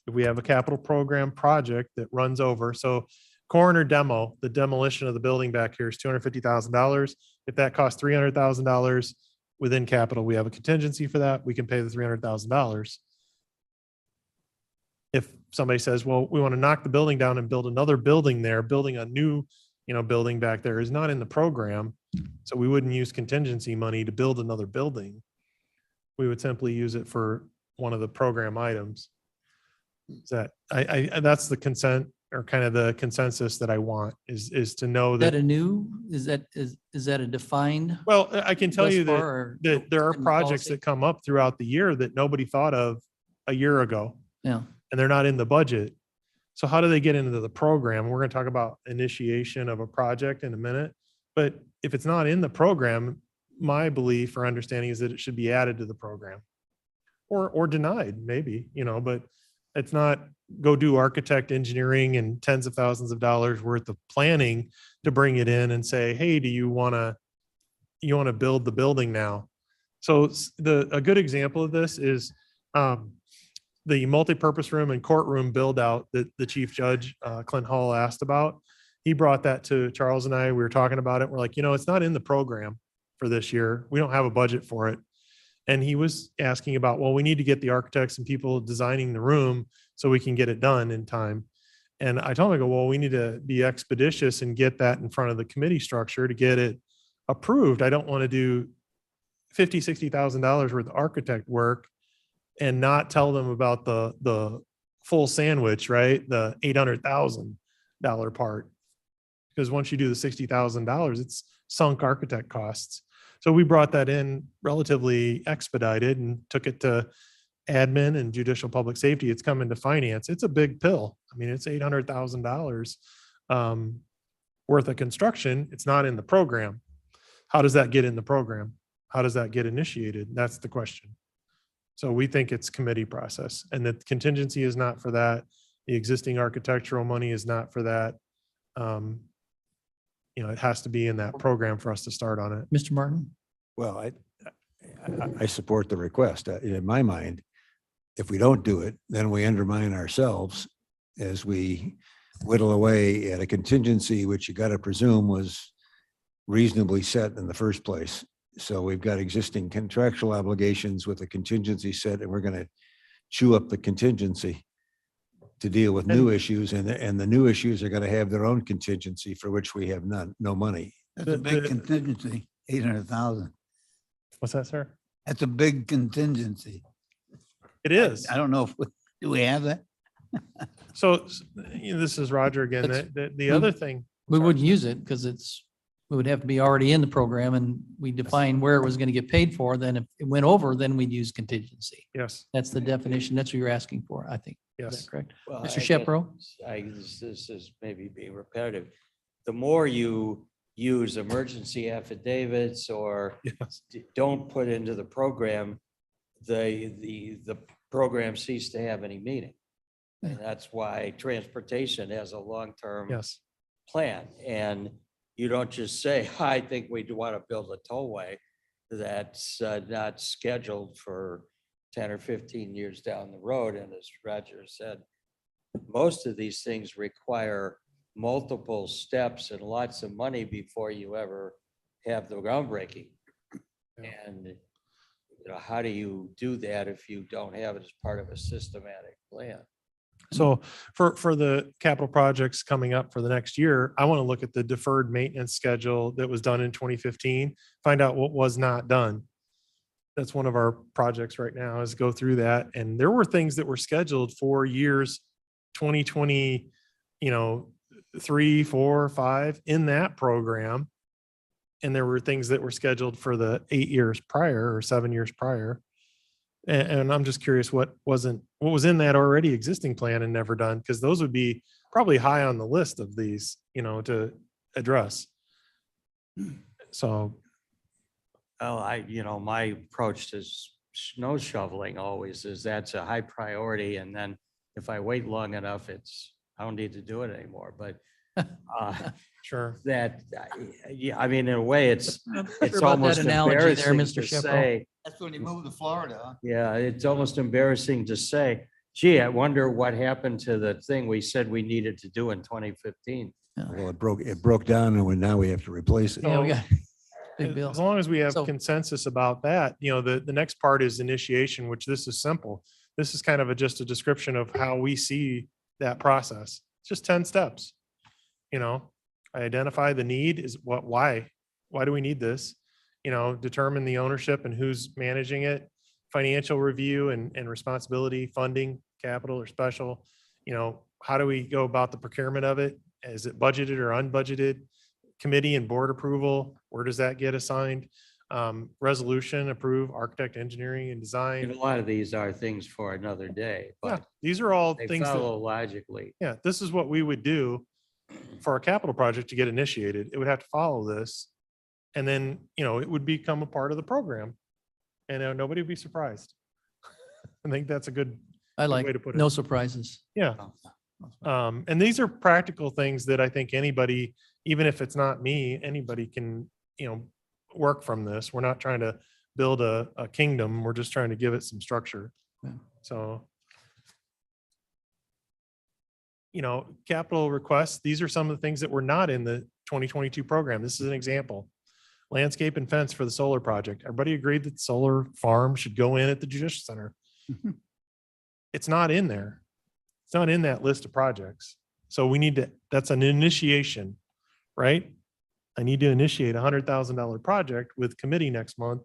If we have a capital program project that runs over, so coroner demo, the demolition of the building back here is $250,000. If that costs $300,000 within capital, we have a contingency for that. We can pay the $300,000. If somebody says, well, we want to knock the building down and build another building there, building a new, building back there is not in the program. So we wouldn't use contingency money to build another building. We would simply use it for one of the program items. Is that that's the consent or kind of the consensus that I want is to know Is that that, a new, is that a defined? well, I can tell thus you far, that, or that there are in the projects policy? that come up throughout the year that nobody thought of a year ago, Yeah, and they're not in the budget. So how do they get into the program? We're going to talk about initiation of a project in a minute, but if it's not in the program, my belief or understanding is that it should be added to the program or denied maybe, but it's not go do architect engineering and tens of thousands of dollars worth of planning to bring it in and say, hey, do you want to build the building now? So a good example of this is the multipurpose room and courtroom build out that the chief judge, Clint Hall, asked about. He brought that to Charles and I. We were talking about it. We're like, it's not in the program for this year. We don't have a budget for it. And he was asking about, well, we need to get the architects and people designing the room so we can get it done in time. And I told him, I go, well, we need to be expeditious and get that in front of the committee structure to get it approved. I don't want to do $50,000, $60,000 worth of architect work and not tell them about the full sandwich, right? The $800,000 part. Because once you do the $60,000, it's sunk architect costs. So we brought that in relatively expedited and took it to admin and judicial public safety. It's coming to finance. It's a big pill. I mean, it's $800,000 worth of construction. It's not in the program. How does that get in the program? How does that get initiated? That's the question. So we think it's committee process, and the contingency is not for that. The existing architectural money is not for that. It has to be in that program for us to start on it. Mr. Martin? Well, I support the request. In my mind, if we don't do it, then we undermine ourselves as we whittle away at a contingency, which you got to presume was reasonably set in the first place. So we've got existing contractual obligations with a contingency set, and we're going to chew up the contingency to deal with new issues, and the new issues are going to have their own contingency for which we have no money. That's a big contingency, 800,000. What's that, sir? That's a big contingency. It is. I don't know if, do we have that? So this is Roger again. The other thing. We Sorry. wouldn't use it because we would have to be already in the program, and we define where it was going to get paid for. Then if it went over, then we'd use contingency. Yes, That's the definition. That's what you're asking for, I think. Is yes. that correct? Well, Mr. I guess Shepro? This is maybe being repetitive. The more you use emergency affidavits or Yes. don't put into the program, the program cease to have any meaning. And that's why transportation has a long-term Yes. plan. And you don't just say, I think we want to build a tollway that's not scheduled for 10 or 15 years down the road. And as Roger said, most of these things require multiple steps and lots of money before you ever have the groundbreaking. Yeah. And how do you do that if you don't have it as part of a systematic plan? So for the capital projects coming up for the next year, I want to look at the deferred maintenance schedule that was done in 2015, find out what was not done. That's one of our projects right now, is go through that. And there were things that were scheduled for years 2020, 3, 4, 5 in that program. And there were things that were scheduled for the 8 years prior or 7 years prior. And I'm just curious what was in that already existing plan and never done, because those would be probably high on the list of these, to address. So. Oh, my approach to snow shoveling always is that's a high priority. And then if I wait long enough, I don't need to do it anymore. But Sure. in a way, it's Sure about almost that analogy there, embarrassing Mr. to Shepro. say. That's when you move to Florida. Yeah, it's almost embarrassing to say, gee, I wonder what happened to the thing we said we needed to do in 2015. Well, it broke down, and now we have to replace it. Yeah, we got big bill. As long as we have So- consensus about that, the next part is initiation, which this is simple. This is kind of just a description of how we see that process. It's just 10 steps. I identify the need is why do we need this? Determine the ownership and who's managing it, financial review and responsibility, funding, capital or special, how do we go about the procurement of it? Is it budgeted or unbudgeted? Committee and board approval, where does that get assigned? Resolution, approve, architect, engineering and And design. a lot of these are things for another day, Yeah, but these are all they things that, follow logically. yeah, this is what we would do for a capital project to get initiated. It would have to follow this. And then, it would become a part of the program. And nobody would be surprised. I think that's a good I like, way to put it. no surprises. Yeah. And these are practical things that I think anybody, even if it's not me, anybody can, work from this. We're not trying to build a kingdom. We're just trying to give it some structure. Yeah. So, capital requests, these are some of the things that were not in the 2022 program. This is an example. Landscape and fence for the solar project. Everybody agreed that the solar farm should go in at the Judicial Center. It's not in there. It's not in that list of projects. So we need to, that's an initiation, right? I need to initiate $100,000 project with committee next month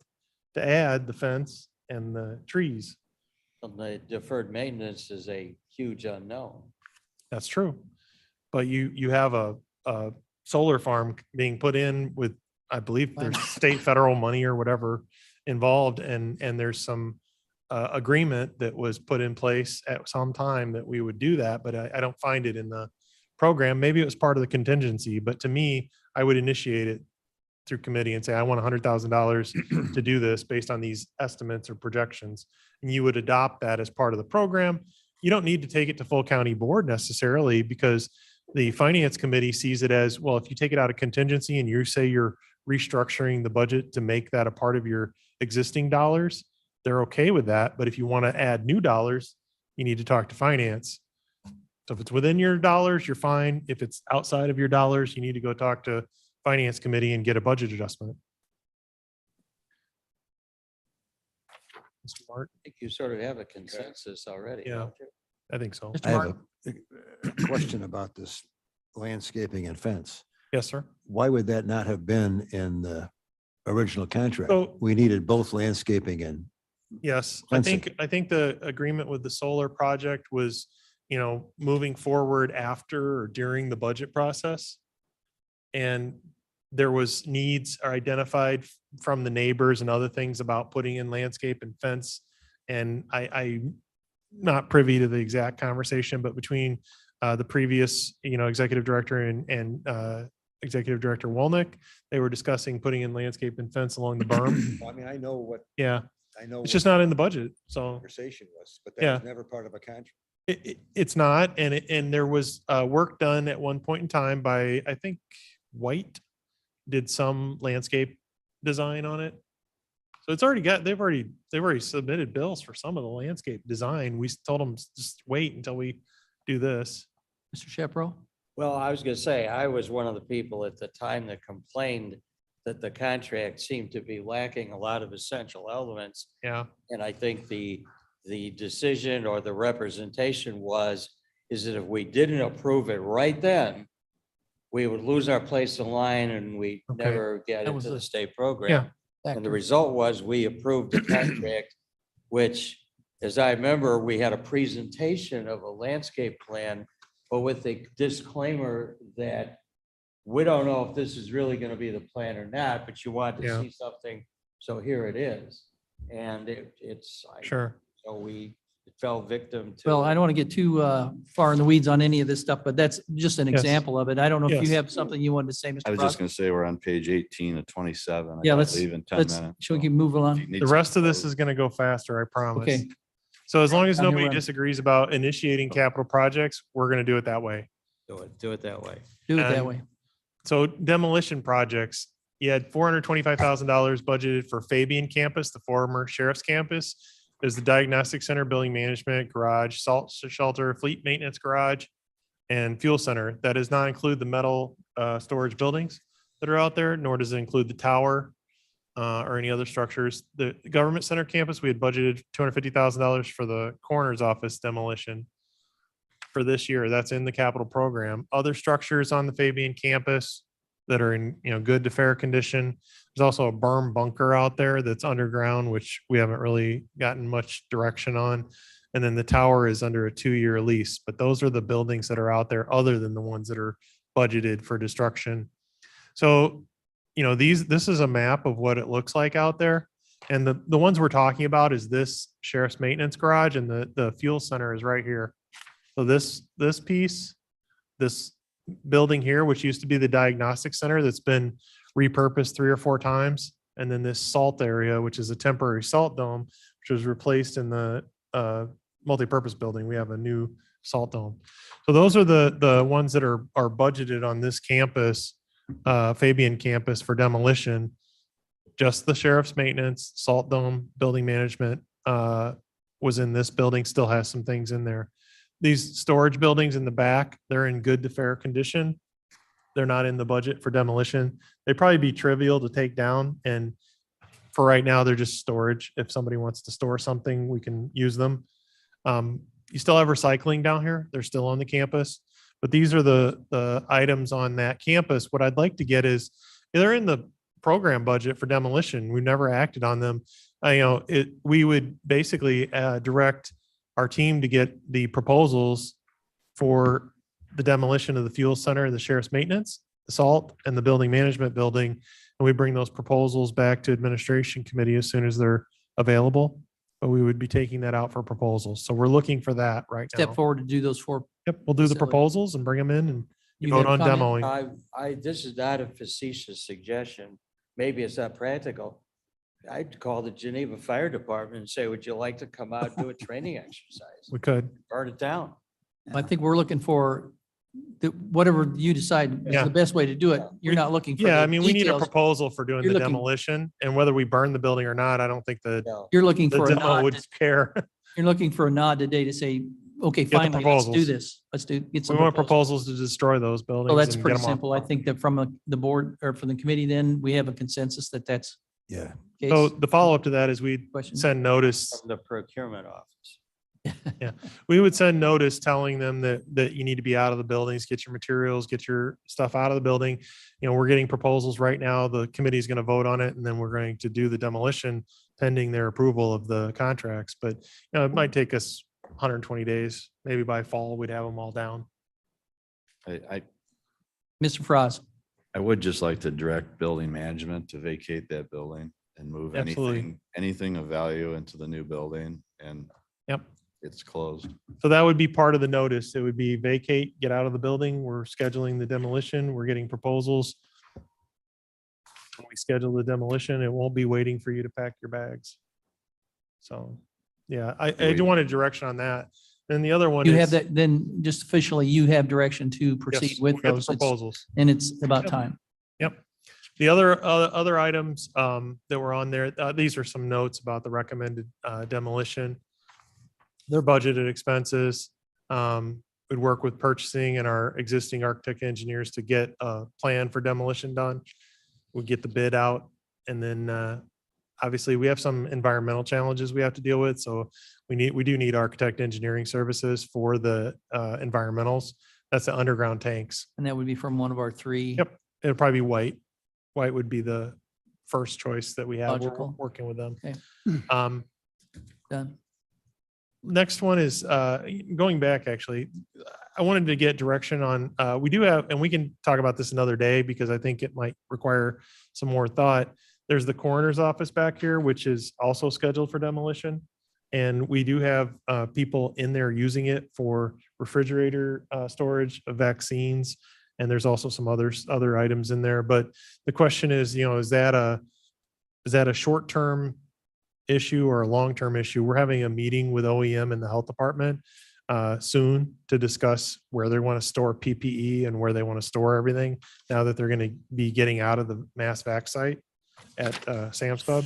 to add the fence and the trees. And the deferred maintenance is a huge unknown. That's true. But you have a solar farm being put in with, I believe there's state, federal money or whatever involved. And there's some agreement that was put in place at some time that we would do that, but I don't find it in the program. Maybe it was part of the contingency, but to me, I would initiate it through committee and say, I want $100,000 to do this based on these estimates or projections. And you would adopt that as part of the program. You don't need to take it to full county board necessarily, because the finance committee sees it as, well, if you take it out of contingency and you say you're restructuring the budget to make that a part of your existing dollars, they're okay with that. But if you want to add new dollars, you need to talk to finance. So if it's within your dollars, you're fine. If it's outside of your dollars, you need to go talk to finance committee and get a budget adjustment. Mr. Mark? I think you sort of have a consensus already. Yeah. don't you? I think so. Mr. I have Martin? a question about this landscaping and fence. Yes, sir. Why would that not have been in the original contract? So- We needed both landscaping and Yes, Fencing. I think the agreement with the solar project was, moving forward after or during the budget process. And there was needs are identified from the neighbors and other things about putting in landscape and fence. And I'm not privy to the exact conversation, but between the previous, executive director and Executive Director Wolnick, they were discussing putting in landscape and fence along the berm. I mean, I know what, Yeah, I know. it's just not in the budget. So Conversation was, but Yeah. that was never part of a contract. it's not, and there was work done at one point in time by, I think, White did some landscape design on it. So it's already they've already submitted bills for some of the landscape design. We told them just wait until we do this. Mr. Shepro? Well, I was going to say, I was one of the people at the time that complained that the contract seemed to be lacking a lot of essential elements. Yeah, And I think the decision or the representation is that if we didn't approve it right then, we would lose our place in line and we Okay. never get That was into the the- state program. And the result was we approved the contract, which, as I remember, we had a presentation of a landscape plan, but with the disclaimer that we don't know if this is really going to be the plan or not, but you want to Yeah. see something. So here it is. And sure. so we fell victim to. Well, I don't want to get too far in the weeds on any of this stuff, but that's just an Yes. example of it. I don't know if you Yes. have something you wanted to say, Mr. I was Brock? just gonna say, we're on page 18 of 27. I Yeah, gotta let's, leave in 10 let's, minutes. should we so keep moving if you on? need The some rest of this close- is going to go faster, I promise. Okay. So as long as Down here nobody we're on- disagrees about initiating capital projects, we're going to do it that way. Do it that way. Do it that And- way. So demolition projects, you had $425,000 budgeted for Fabian campus, the former sheriff's campus. There's the diagnostic center, building management, garage, salt shelter, fleet maintenance garage, and fuel center. That does not include the metal storage buildings that are out there, nor does it include the tower or any other structures. The government center campus, we had budgeted $250,000 for the coroner's office demolition for this year. That's in the capital program. Other structures on the Fabian campus, that are in, good to fair condition. There's also a berm bunker out there that's underground, which we haven't really gotten much direction on. And then the tower is under a 2-year lease, but those are the buildings that are out there other than the ones that are budgeted for destruction. So, this is a map of what it looks like out there. And the ones we're talking about is this sheriff's maintenance garage, and the fuel center is right here. So this piece, this building here, which used to be the diagnostic center, that's been repurposed 3 or 4 times. And then this salt area, which is a temporary salt dome, which was replaced in the multipurpose building. We have a new salt dome. So those are the ones that are budgeted on this campus, Fabian campus, for demolition. Just the sheriff's maintenance, salt dome, building management was in this building, still has some things in there. These storage buildings in the back, they're in good to fair condition. They're not in the budget for demolition. They'd probably be trivial to take down. And for right now, they're just storage. If somebody wants to store something, we can use them. You still have recycling down here. They're still on the campus. But these are the items on that campus. What I'd like to get is, they're in the program budget for demolition. We've never acted on them. We would basically direct our team to get the proposals for the demolition of the fuel center, the sheriff's maintenance, the salt, and the building management building. And we bring those proposals back to administration committee as soon as they're available. But we would be taking that out for proposals. So we're looking for that right now. Step forward to do those 4. Yep, we'll do the facilities. proposals and bring them in and You vote have on comment? demoing. This is not a facetious suggestion. Maybe it's not practical. I'd call the Geneva Fire Department and say, would you like to come out and do a training exercise? We could. Burn it down. I think we're looking for whatever you decide is Yeah. the best way to do it. You're not looking for. Yeah, the I mean, we need a details. proposal for doing You're the looking- demolition, and whether we burn the building or not, I don't think the No. You're looking for a demo nod. would care. You're looking for a nod today to say, okay, the finally, let's do proposals. this. Get We some want proposals. proposals to destroy those buildings. So that's and get pretty them off. simple. I think that from the board or from the committee, then we have a consensus that that's Yeah. the So case. the follow-up to that is we'd Question? send notice. From the procurement office. We would send notice telling them that you need to be out of the buildings, get your materials, get your stuff out of the building. We're getting proposals right now. The committee is going to vote on it, and then we're going to do the demolition pending their approval of the contracts. But it might take us 120 days. Maybe by fall, we'd have them all down. I Mr. Frost, I would just like to direct building management to vacate that building and move Absolutely. anything of value into the new building, and Yep. it's closed. So that would be part of the notice. It would be vacate, get out of the building. We're scheduling the demolition. We're getting proposals. When we schedule the demolition, it won't be waiting for you to pack your bags. So, yeah, I do want a direction on that. And the other one is. you have that, then just officially, you have direction to proceed Yes, with we'll get the those. It's- proposals. And it's about Yep. time. Yep. The other items that were on there, these are some notes about the recommended demolition. Their budgeted expenses. We'd work with purchasing and our existing architect engineers to get a plan for demolition done. We'd get the bid out, and then obviously we have some environmental challenges we have to deal with. So we do need architect engineering services for the environmentals. That's the underground tanks. And that would be from one of our 3. Yep. It'd probably be White. White would be the first choice that we have. We're Logical. working with them. Okay. Done. Next one is going back, actually. I wanted to get direction on, we do have, and we can talk about this another day because I think it might require some more thought. There's the coroner's office back here, which is also scheduled for demolition. And we do have people in there using it for refrigerator storage of vaccines. And there's also some other items in there. But the question is, is that a short-term issue or a long-term issue? We're having a meeting with OEM and the health department soon to discuss where they want to store PPE and where they want to store everything now that they're going to be getting out of the mass vac site at Sam's Club.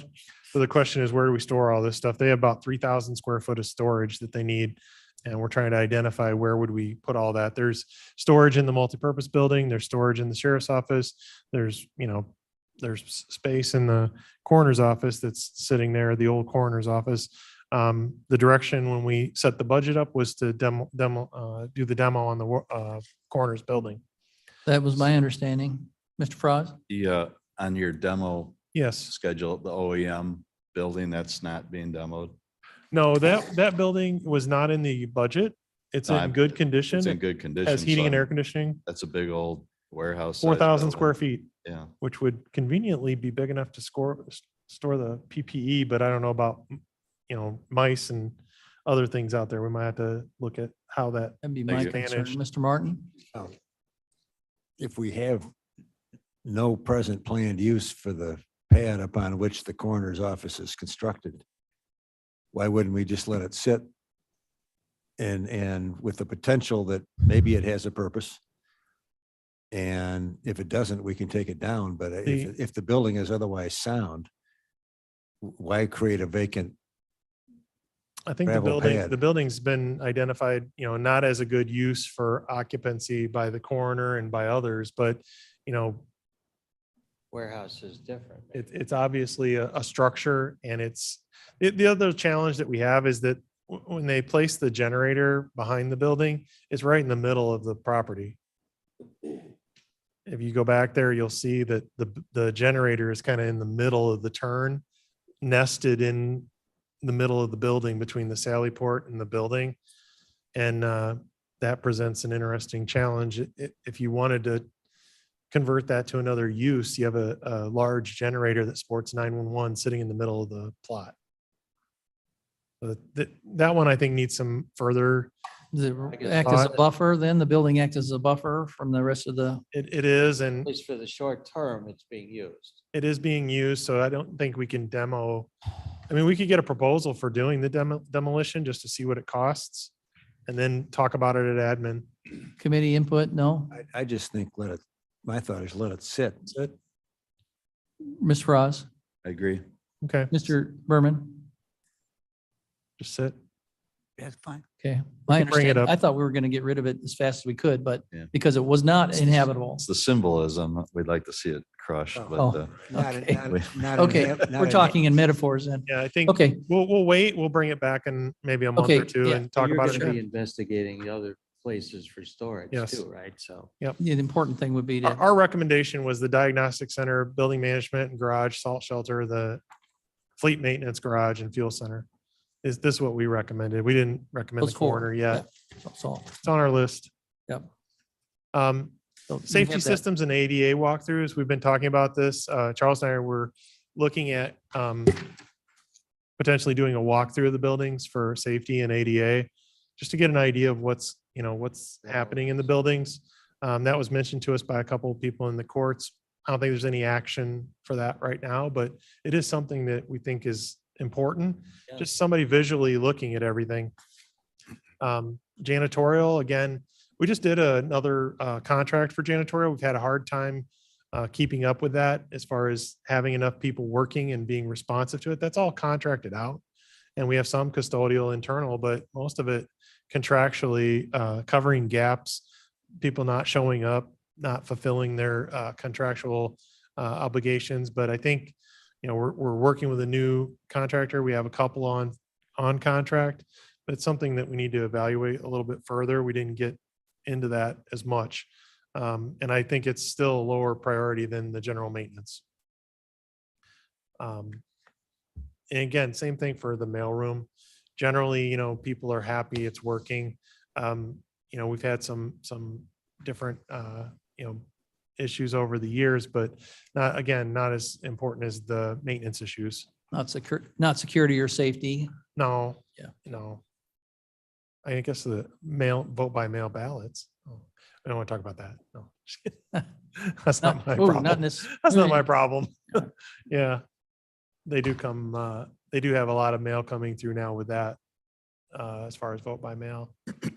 So the question is, where do we store all this stuff? They have about 3,000 square foot of storage that they need. And we're trying to identify where would we put all that. There's storage in the multipurpose building. There's storage in the sheriff's office. There's space in the coroner's office that's sitting there, the old coroner's office. The direction when we set the budget up was to do the demo on the coroner's building. That was my understanding. Mr. Frost? The, on your demo Yes. schedule, the OEM building that's not being demoed. No, that building was not in the budget. It's No, in good condition. It's in good condition. Has heating so and air I'm- conditioning, That's a big old warehouse. 4,000 square feet, Yeah. which would conveniently be big enough to store the PPE, but I don't know about, mice and other things out there. We might have to look at how that, That'd be Thank my you. concern. Managed. Mr. Martin? If we have no present planned use for the pad upon which the coroner's office is constructed, why wouldn't we just let it sit? And with the potential that maybe it has a purpose. And if it doesn't, we can take it down. But if the building is otherwise sound, why create a vacant? I think Gravel pad. the building's been identified, not as a good use for occupancy by the coroner and by others, but, Warehouse is different. it's obviously a structure, and the other challenge that we have is that when they place the generator behind the building, it's right in the middle of the property. If you go back there, you'll see that the generator is kind of in the middle of the turn, nested in the middle of the building between the Sally Port and the building. And that presents an interesting challenge. If you wanted to convert that to another use, you have a large generator that sports 911 sitting in the middle of the plot. That one I think needs some further, Does it I guess act as a thought- buffer then? The building acts as a buffer from the rest of the, it is, At and least for the short term, it's being used. it is being used, so I don't think we can demo. I mean, we could get a proposal for doing the demolition just to see what it costs, and then talk about it at admin. committee input? No? I just think my thought is let it sit. Ms. Frost? I agree. Okay, Mr. Berman? just sit. That's fine. Okay. We I can bring it understand. up. I thought we were going to get rid of it as fast as we could, but Yeah. because it was not inhabitable. It's the symbolism. We'd like to see it crushed, Oh. but Okay. Okay, we're talking in metaphors then. Yeah, I think Okay, we'll wait. We'll bring it back in maybe a month Okay, or two yeah. and talk You're about gonna it. be investigating the other places for storage Yes. too, right? So. the important thing would be to, Our recommendation was the diagnostic center, building management and garage, salt shelter, the fleet maintenance garage and fuel center. Is this what we recommended? We didn't recommend those the four. coroner yet. That's all. It's on our list. Yep. Um, So you Safety have that. systems and ADA walkthroughs, we've been talking about this. Charles and I were looking at potentially doing a walkthrough of the buildings for safety and ADA, just to get an idea of what's happening in the buildings. That was mentioned to us by a couple of people in the courts. I don't think there's any action for that right now, but it is something that we think is important. Yeah. Just somebody visually looking at everything. Janitorial, again, we just did another contract for janitorial. We've had a hard time keeping up with that as far as having enough people working and being responsive to it. That's all contracted out. And we have some custodial internal, but most of it contractually covering gaps, people not showing up, not fulfilling their contractual obligations. But I think, we're working with a new contractor. We have a couple on contract, but it's something that we need to evaluate a little bit further. We didn't get into that as much. And I think it's still a lower priority than the general maintenance. And again, same thing for the mailroom. Generally, people are happy it's working. We've had some different, issues over the years, but not as important as the maintenance issues. Not security or safety. No. Yeah. No. I guess the vote by mail ballots. Oh, I don't want to talk about that. No. That's not my Ooh, problem. That's not my problem. Yeah. They do have a lot of mail coming through now with that, as far as vote by mail,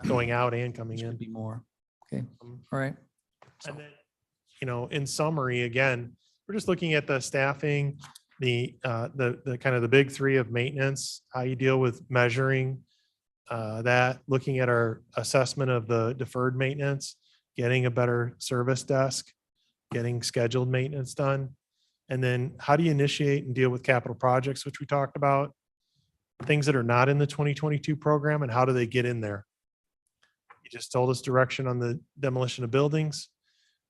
going out and coming Should in. be more. Okay, all right. And then, in summary, again, we're just looking at the staffing, the kind of the big three of maintenance, how you deal with measuring that, looking at our assessment of the deferred maintenance, getting a better service desk, getting scheduled maintenance done. And then how do you initiate and deal with capital projects, which we talked about, things that are not in the 2022 program, and how do they get in there? You just told us direction on the demolition of buildings.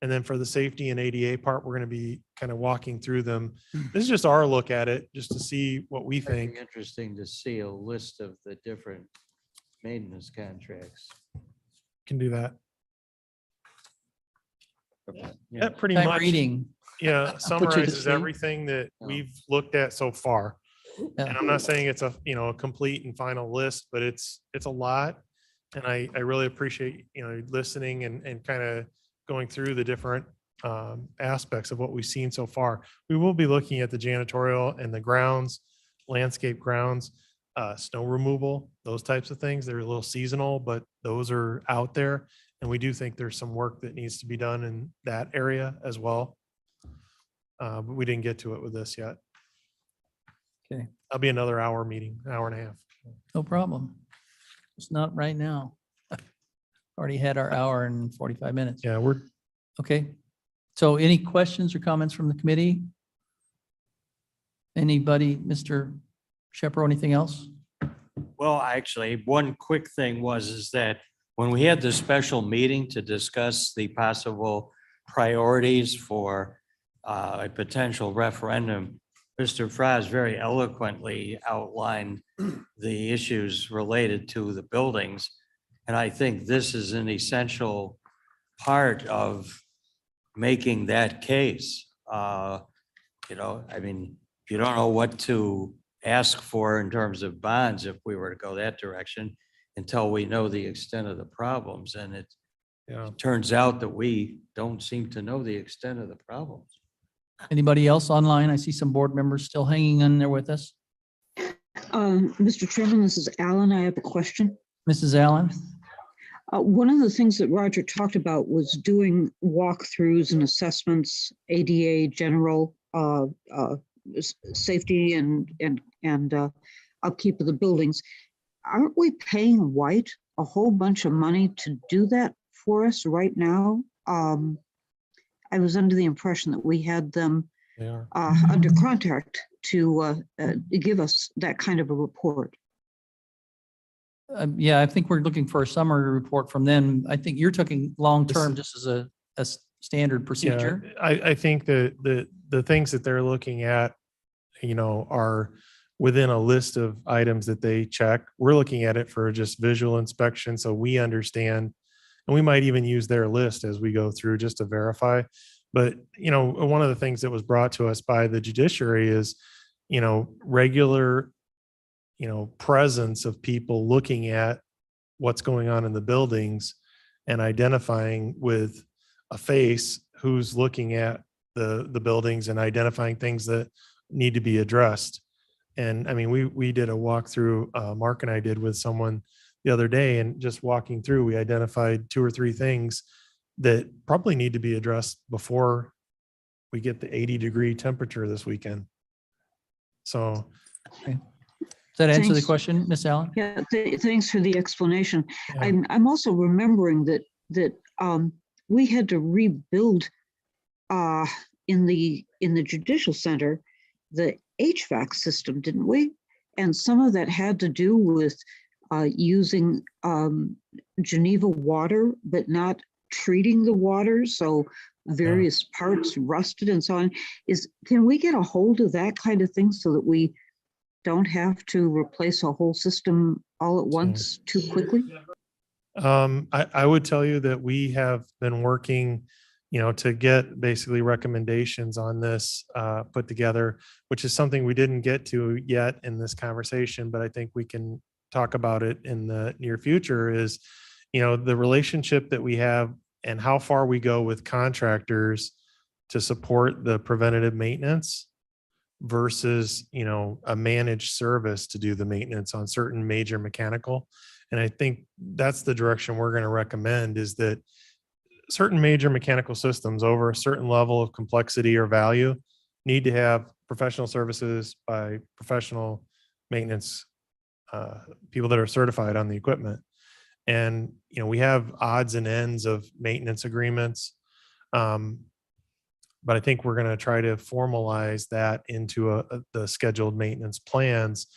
And then for the safety and ADA part, we're going to be kind of walking through them. This is just our look at it, just to see what we It'd be think. interesting to see a list of the different maintenance contracts. Can do that. Yeah. That pretty Time much, reading. yeah, to summarizes sleep. everything that Yeah. we've looked at so far. Yeah. And I'm not saying it's a, a complete and final list, but it's a lot. And I really appreciate, listening and kind of going through the different aspects of what we've seen so far. We will be looking at the janitorial and the grounds, landscape grounds, snow removal, those types of things. They're a little seasonal, but those are out there. And we do think there's some work that needs to be done in that area as well. But we didn't get to it with this yet. Okay. That'll be another hour meeting, hour and a half. No problem. It's not right now. Already had our hour and 45 minutes. Yeah, we're, Okay. So any questions or comments from the committee? Anybody, Mr. Shepro, anything else? Well, actually, one quick thing is that when we had the special meeting to discuss the possible priorities for a potential referendum, Mr. Fraz very eloquently outlined the issues related to the buildings. And I think this is an essential part of making that case. I mean, if you don't know what to ask for in terms of bonds, if we were to go that direction, until we know the extent of the problems. And it yeah. turns out that we don't seem to know the extent of the problems. Anybody else online? I see some board members still hanging in there with us. Mr. Chairman, this is Alan. I have a question. Mrs. Allen? One of the things that Roger talked about was doing walkthroughs and assessments, ADA general, safety and upkeep of the buildings. Aren't we paying White a whole bunch of money to do that for us right now? I was under the impression that we had them They are. under contract to give us that kind of a report. Yeah, I think we're looking for a summary report from them. I think you're talking long-term, just as a standard procedure. Yeah, I think that the things that they're looking at, are within a list of items that they check. We're looking at it for just visual inspection, so we understand, and we might even use their list as we go through just to verify. But, one of the things that was brought to us by the judiciary is, regular, presence of people looking at what's going on in the buildings and identifying with a face who's looking at the buildings and identifying things that need to be addressed. And I mean, we did a walkthrough, Mark and I did with someone the other day, and just walking through, we identified 2 or 3 things that probably need to be addressed before we get the 80-degree temperature this weekend. So, Does that answer the Thanks. question, Ms. Allen? Yeah, thanks for the explanation. yeah. I'm also remembering that we had to rebuild in the judicial center the HVAC system, didn't we? And some of that had to do with using Geneva water, but not treating the water, so various parts rusted and so on. Can we get a hold of that kind of thing so that we don't have to replace a whole system all at once too quickly? I would tell you that we have been working, to get basically recommendations on this put together, which is something we didn't get to yet in this conversation, but I think we can talk about it in the near future. Is, the relationship that we have and how far we go with contractors to support the preventative maintenance versus, a managed service to do the maintenance on certain major mechanical. And I think that's the direction we're going to recommend, is that certain major mechanical systems over a certain level of complexity or value need to have professional services by professional maintenance people that are certified on the equipment. And, we have odds and ends of maintenance agreements. But I think we're going to try to formalize that into the scheduled maintenance plans.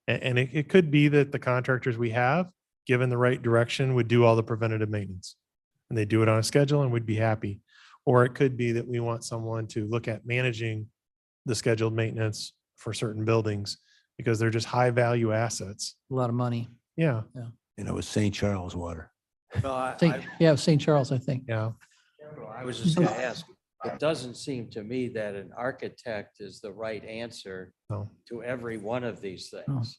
And it could be that the contractors we have, given the right direction, would do all the preventative maintenance. And they do it on a schedule, and we'd be happy. Or it could be that we want someone to look at managing the scheduled maintenance for certain buildings because they're just high value assets. A lot of money. Yeah, And it was St. Charles water. No, Yeah, St. Charles, I think. yeah. I was just gonna ask, it doesn't seem to me that an architect is the right answer No. to every one of these things.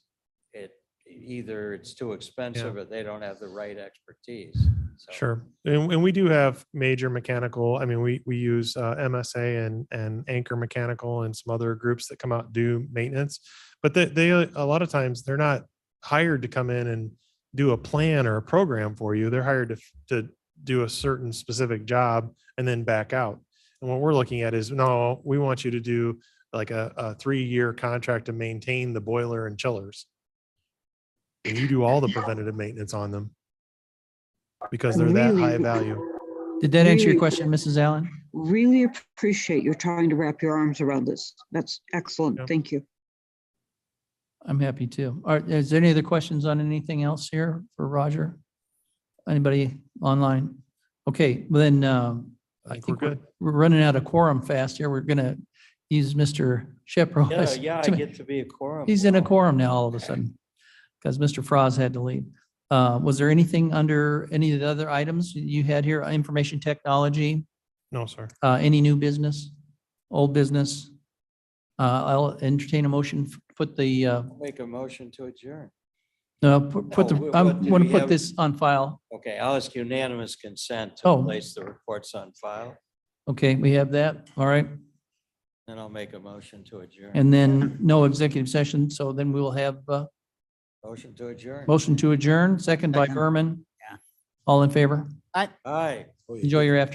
It, either it's too expensive or they don't have the right expertise. So, Sure. And we do have major mechanical, I mean, we use MSA and Anchor Mechanical and some other groups that come out and do maintenance. But they a lot of times they're not hired to come in and do a plan or a program for you. They're hired to do a certain specific job and then back out. And what we're looking at is, no, we want you to do like a 3-year contract to maintain the boiler and chillers. And you do all the preventative maintenance on them because they're that high value. Did that answer your Really- question, Mrs. Allen? Really appreciate you trying to wrap your arms around this. That's excellent. Yeah. Thank you. I'm happy to. All right, is there any other questions on anything else here for Roger? Anybody online? Okay, well then, I think we're think good. we're running out of quorum fast here. We're gonna use Mr. Shepro. Yeah, I get to be a quorum. He's in a quorum now all of a sudden because Mr. Froz had to leave. Was there anything under any of the other items you had here? Information technology, No, sir. any new business, old business? I'll entertain a motion, put the, Make a motion to adjourn. no, put the, No, what I'm did going we to put have? this on file. Okay, I'll ask unanimous consent to Oh. place the reports on file, Okay, we have that. All right. then I'll make a motion to adjourn. And then no executive session. So then we will have Motion to adjourn. motion to adjourn, second by Second. Berman. Yeah. All in favor? Aye. Enjoy your afternoon.